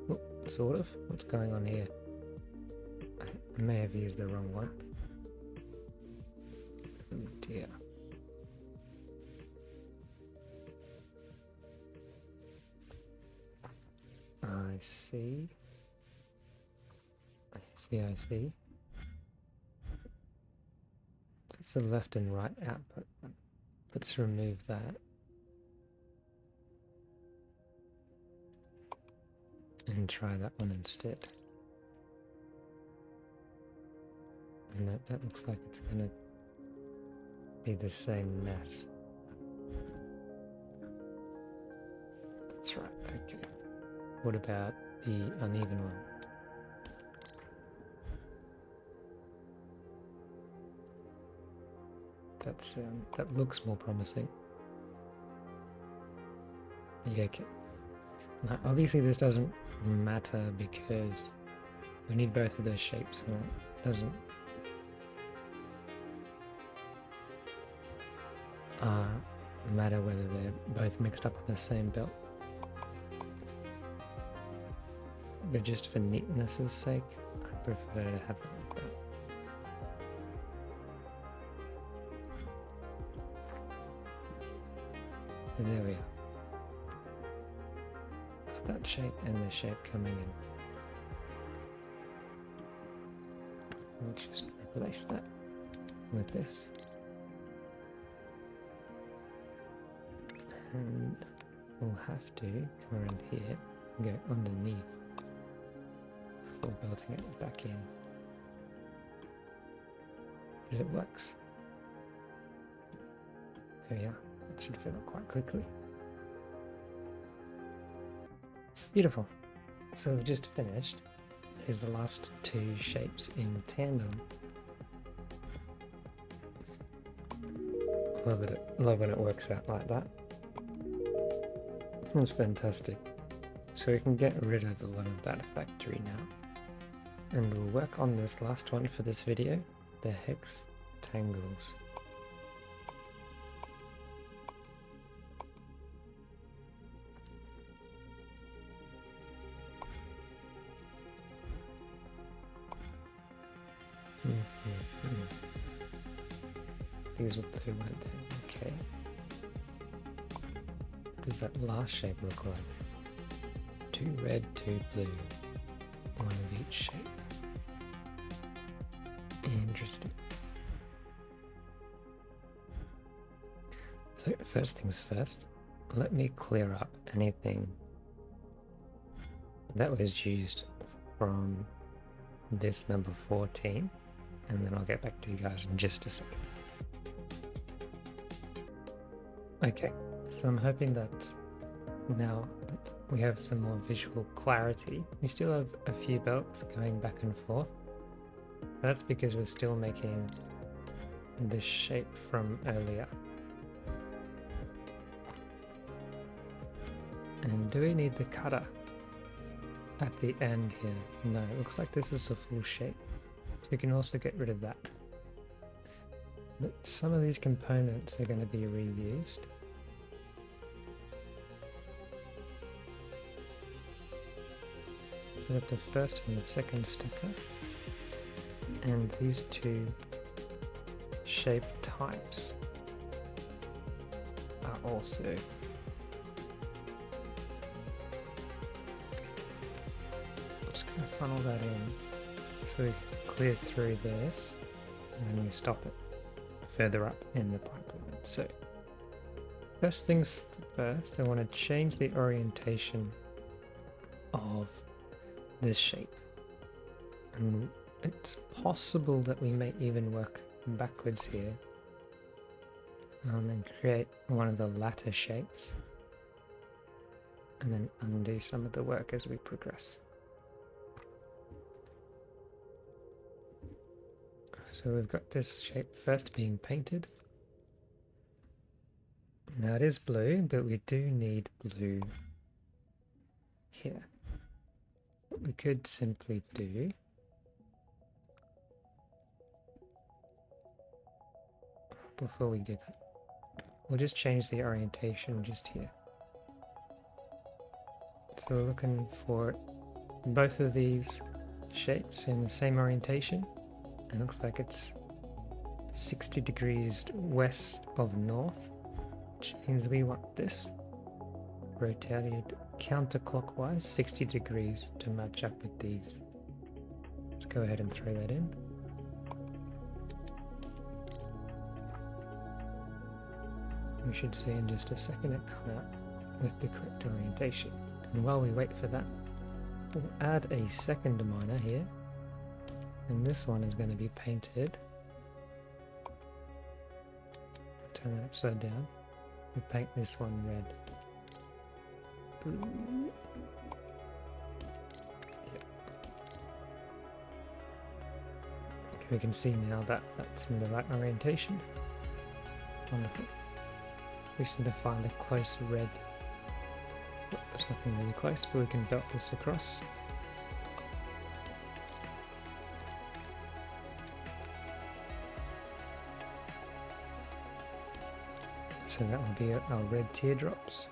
Speaker 1: Oh, sort of. What's going on here? may have used the wrong one. Oh dear. I see. I see. That's the left and right output one. Let's remove that. And try that one instead. Nope, that looks like it's gonna be the same mess. That's right, okay. What about the uneven one? That looks more promising. Yeah, okay. Now, obviously this doesn't matter because we need both of those shapes, and it doesn't matter whether they're both mixed up on the same belt. But just for neatness' sake, I prefer to have it like that. And there we are. Got that shape and the shape coming in. We'll just replace that with this. And we'll have to come around here and go underneath before belting it back in. But it works. There we are. That should fill up quite quickly. Beautiful. So we've just finished. Here's the last two shapes in tandem. Love when it works out like that. That's fantastic. So we can get rid of a lot of that factory now. And we'll work on this last one for this video, the HEXTANGLES. These are blue, weren't they? Okay. What does that last shape look like? 2 red, 2 blue. One of each shape. Interesting. So first things first, let me clear up anything that was used from this number 14, and then I'll get back to you guys in just a second. Okay, so I'm hoping that now we have some more visual clarity. We still have a few belts going back and forth. That's because we're still making this shape from earlier. And do we need the cutter at the end here? No, it looks like this is a full shape. So we can also get rid of that. But some of these components are going to be reused. So we've got the first and the second sticker. And these two shape types are also just going to funnel that in so we can clear through this and then we stop it further up in the pipeline. So first things first, I want to change the orientation of this shape, and it's possible that we may even work backwards here and create one of the latter shapes and then undo some of the work as we progress. So we've got this shape first being painted. Now it is blue, but we do need blue here. What we could simply do before we do that, we'll just change the orientation just here. So we're looking for both of these shapes in the same orientation. And it looks like it's 60 degrees west of north, which means we want this rotated counterclockwise 60 degrees to match up with these. Let's go ahead and throw that in. We should see in just a second it come out with the correct orientation. And while we wait for that, we'll add a second miner here, and this one is going to be painted. Turn it upside down. We paint this one red. Yep. Okay, we can see now that that's in the right orientation. Wonderful. We just need to find a close red. Well, there's nothing really close, but we can belt this across. So that will be our red teardrops.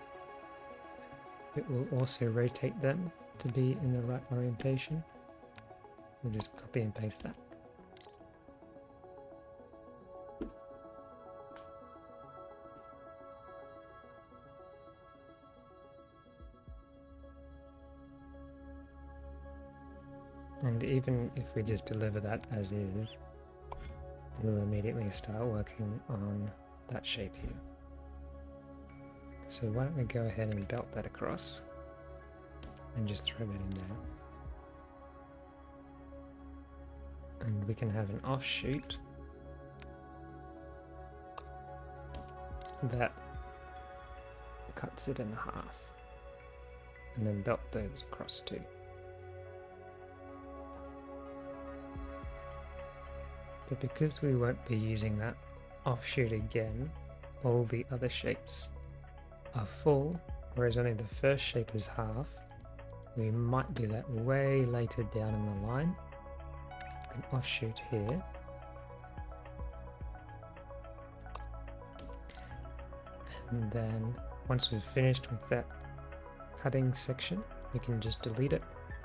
Speaker 1: It will also rotate them to be in the right orientation. We'll just copy and paste that. And even if we just deliver that as is, we'll immediately start working on that shape here. So why don't we go ahead and belt that across and just throw that in there. And we can have an offshoot that cuts it in half and then belt those across too. But because we won't be using that offshoot again, all the other shapes are full, whereas only the first shape is half. We might do that way later down in the line. An offshoot here. And then once we've finished with that cutting section, we can just delete it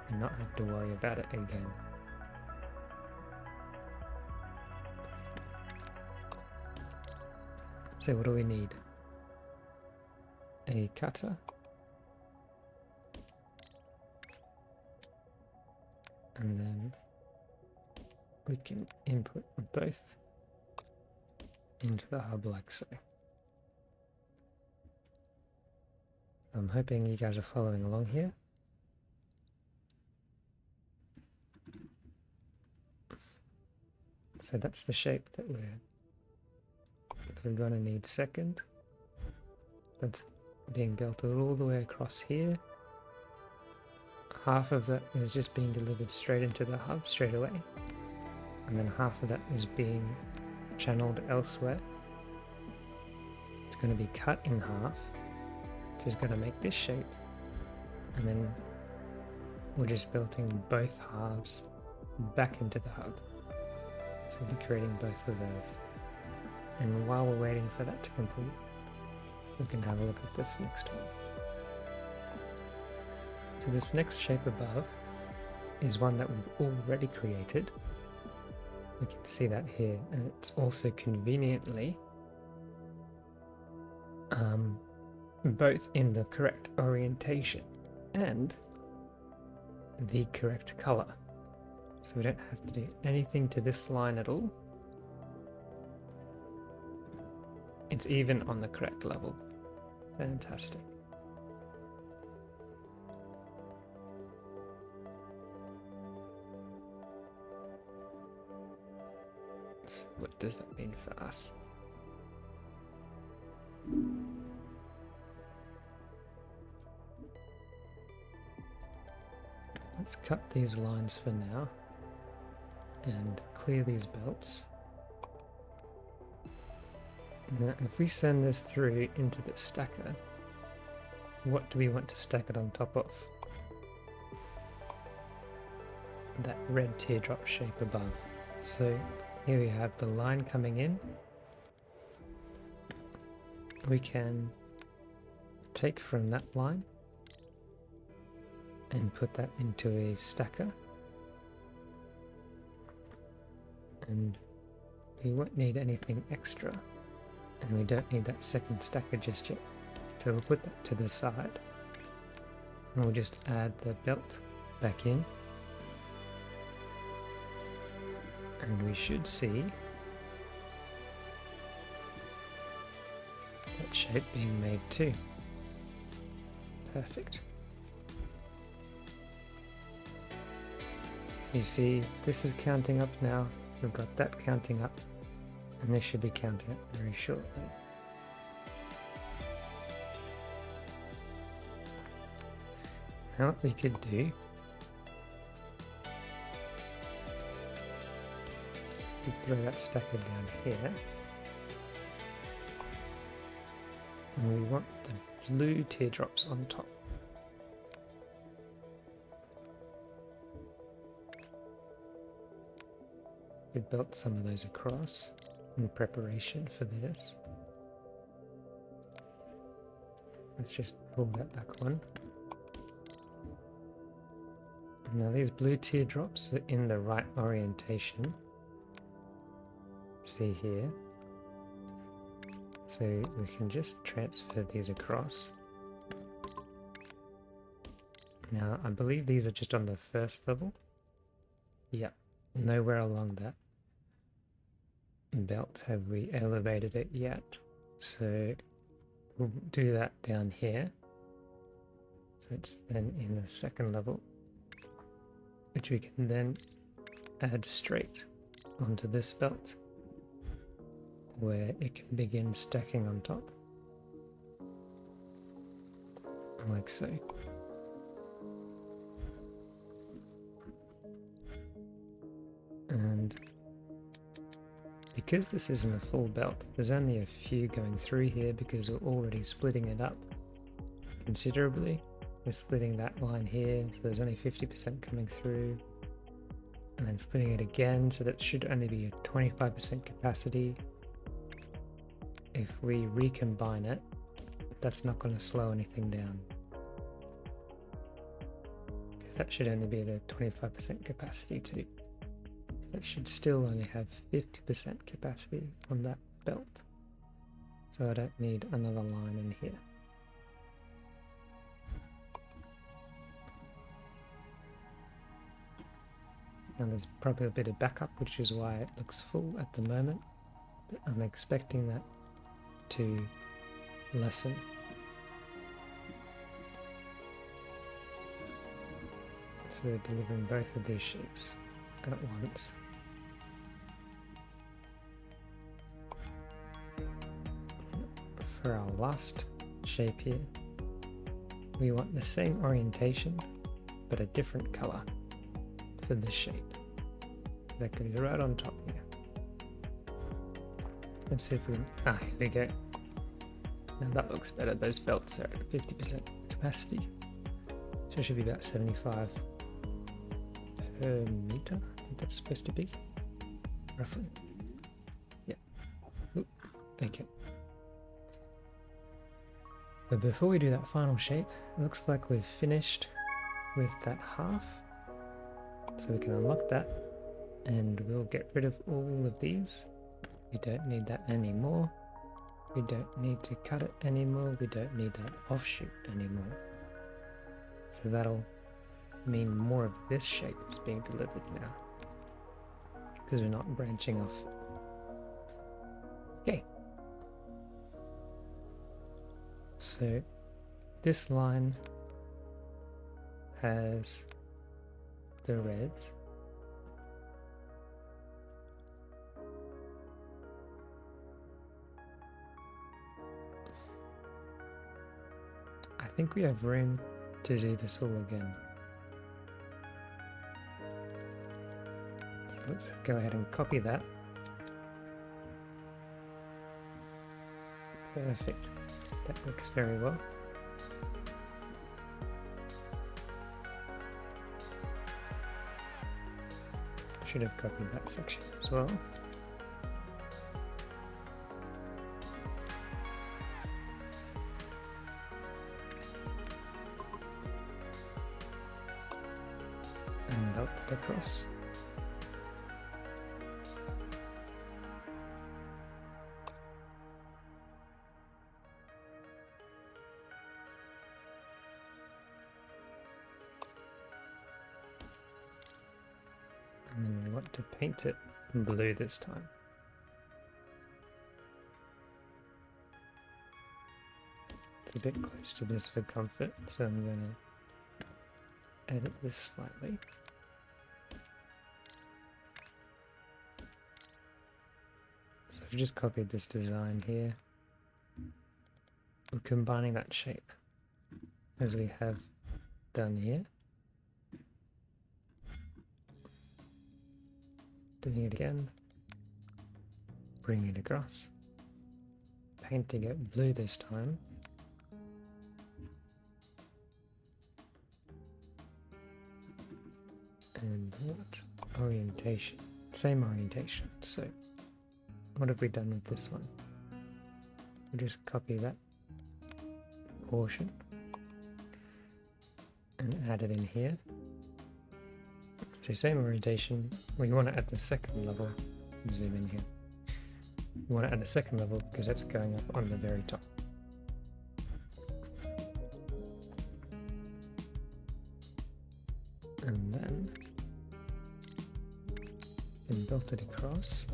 Speaker 1: and not have to worry about it again. So what do we need? A cutter, and then we can input both into the hub like so. I'm hoping you guys are following along here. So that's the shape that we're going to need second. That's being belted all the way across here. Half of that is just being delivered straight into the hub straight away, and then half of that is being channeled elsewhere. It's going to be cut in half, which is going to make this shape, and then we're just belting both halves back into the hub. So we'll be creating both of those. And while we're waiting for that to complete, we can have a look at this next one. So this next shape above is one that we've already created. We can see that here, and it's also conveniently both in the correct orientation and the correct color. So we don't have to do anything to this line at all. It's even on the correct level. Fantastic. So what does that mean for us? Let's cut these lines for now and clear these belts. Now, if we send this through into the stacker, what do we want to stack it on top of? That red teardrop shape above. So here we have the line coming in. We can take from that line and put that into a stacker. and we won't need anything extra, and we don't need that second stacker just yet, so we'll put that to the side, and we'll just add the belt back in, and we should see that shape being made too. Perfect. You see, this is counting up now, we've got that counting up, and this should be counting up very shortly. Now what we could do, we throw that stacker down here, and we want the blue teardrops on top. We built some of those across in preparation for this. Let's just pull that back one. Now these blue teardrops are in the right orientation. See here. So we can just transfer these across. Now I believe these are just on the first level. Yeah, nowhere along that belt have we elevated it yet. So we'll do that down here. So it's then in the second level, which we can then add straight onto this belt, where it can begin stacking on top, like so. And because this isn't a full belt, there's only a few going through here because we're already splitting it up considerably. We're splitting that line here, so there's only 50% coming through, and then splitting it again, so that should only be a 25% capacity. If we recombine it, that's not going to slow anything down, because that should only be at a 25% capacity too. That should still only have 50% capacity on that belt, so I don't need another line in here. Now there's probably a bit of backup, which is why it looks full at the moment, but I'm expecting that to lessen. So we're delivering both of these shapes at once. For our last shape here, we want the same orientation but a different color for this shape. That goes right on top here. Let's see if we can, here we go. Now that looks better. Those belts are at 50% capacity, so it should be about 75 per meter. I think that's supposed to be, roughly. Yeah. Oop. Okay. But before we do that final shape, it looks like we've finished with that half. So we can unlock that, and we'll get rid of all of these. We don't need that anymore. We don't need to cut it anymore. We don't need that offshoot anymore. So that'll mean more of this shape is being delivered now, because we're not branching off. Okay. So this line has the reds. I think we have room to do this all again. So let's go ahead and copy that. Perfect. That works very well. Should have copied that section as well. And belt it across. want to paint it blue this time. It's a bit close to this for comfort, so I'm going to edit this slightly. So I've just copied this design here. We're combining that shape as we have done here. Doing it again. Bringing it across. Painting it blue this time. And what orientation? Same orientation. So what have we done with this one? We just copy that portion and add it in here. So same orientation. We want it at the second level. Zoom in here. We want it at the second level because it's going up on the very top. And then built it across.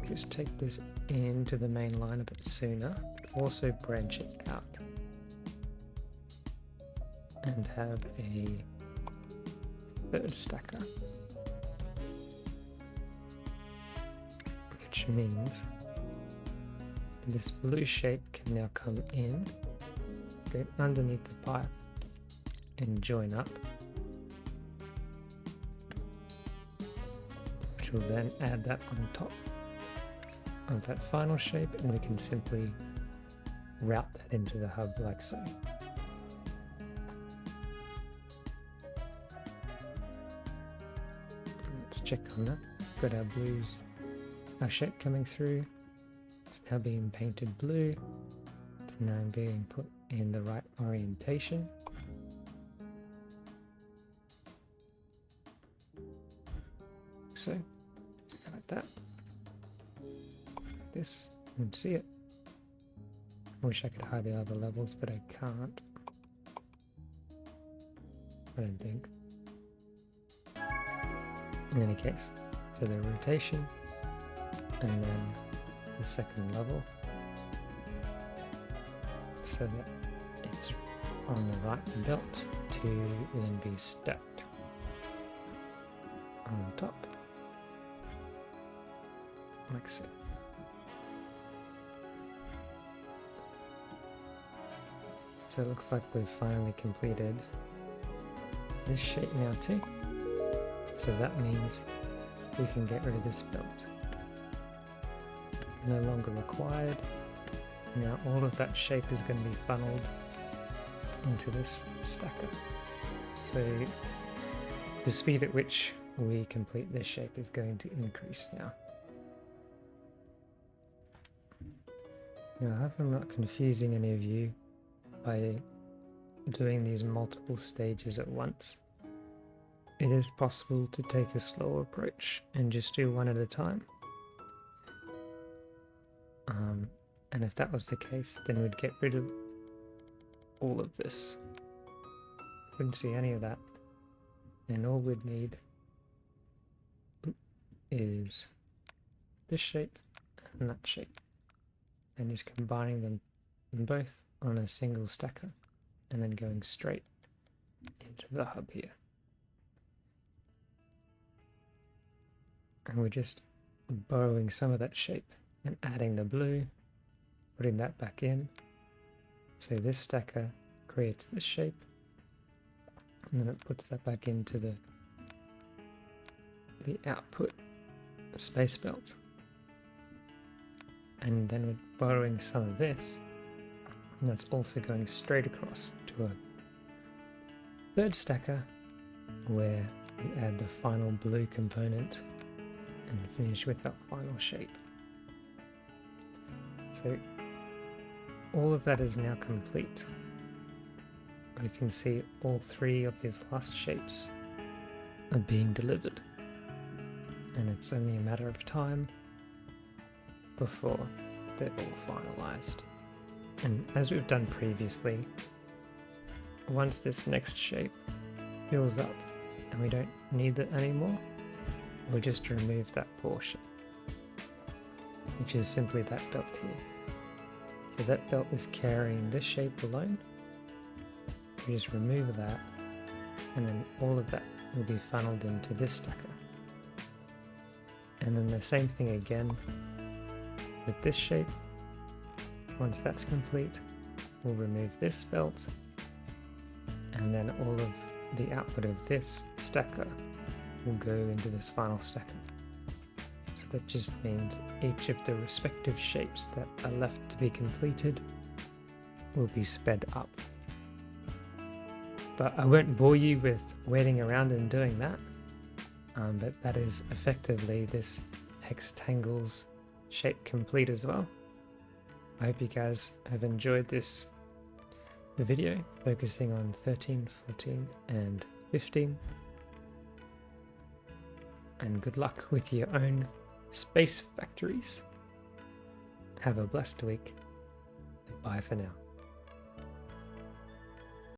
Speaker 1: Just take this into the main line a bit sooner. Also branch it out and have a third stacker, which means this blue shape can now come in, go underneath the pipe and join up, which will then add that on top of that final shape, and we can simply route that into the hub like so. Let's check on that. Got our blues, our shape coming through. It's now being painted blue. It's now being put in the right orientation. So, like that. This, you can see it. I wish I could hide the other levels, but I can't. I don't think. In any case, so the rotation, and then the second level, so that it's on the right belt to then be stacked on top, like so. So it looks like we've finally completed this shape now too. So that means we can get rid of this belt. No longer required. Now all of that shape is going to be funneled into this stacker. So the speed at which we complete this shape is going to increase now. Now I hope I'm not confusing any of you by doing these multiple stages at once. It is possible to take a slow approach and just do one at a time. And if that was the case, then we'd get rid of all of this. Wouldn't see any of that. And all we'd need is this shape and that shape. And just combining them both on a single stacker and then going straight into the hub here. And we're just borrowing some of that shape and adding the blue, putting that back in. So this stacker creates this shape, and then it puts that back into the output space belt. And then we're borrowing some of this, and that's also going straight across to a third stacker where we add the final blue component and finish with our final shape. So all of that is now complete. We can see all three of these last shapes are being delivered, and it's only a matter of time before they're all finalized. And as we've done previously, once this next shape fills up and we don't need it anymore, we'll just remove that portion, which is simply that belt here. So that belt is carrying this shape alone. We just remove that, and then all of that will be funneled into this stacker. And then the same thing again with this shape. Once that's complete, we'll remove this belt, and then all of the output of this stacker will go into this final stacker. So that just means each of the respective shapes that are left to be completed will be sped up. But I won't bore you with waiting around and doing that, but that is effectively this HEXTANGLES shape complete as well. I hope you guys have enjoyed this video focusing on 13, 14 and 15. And good luck with your own space factories. Have a blessed week. Bye for now.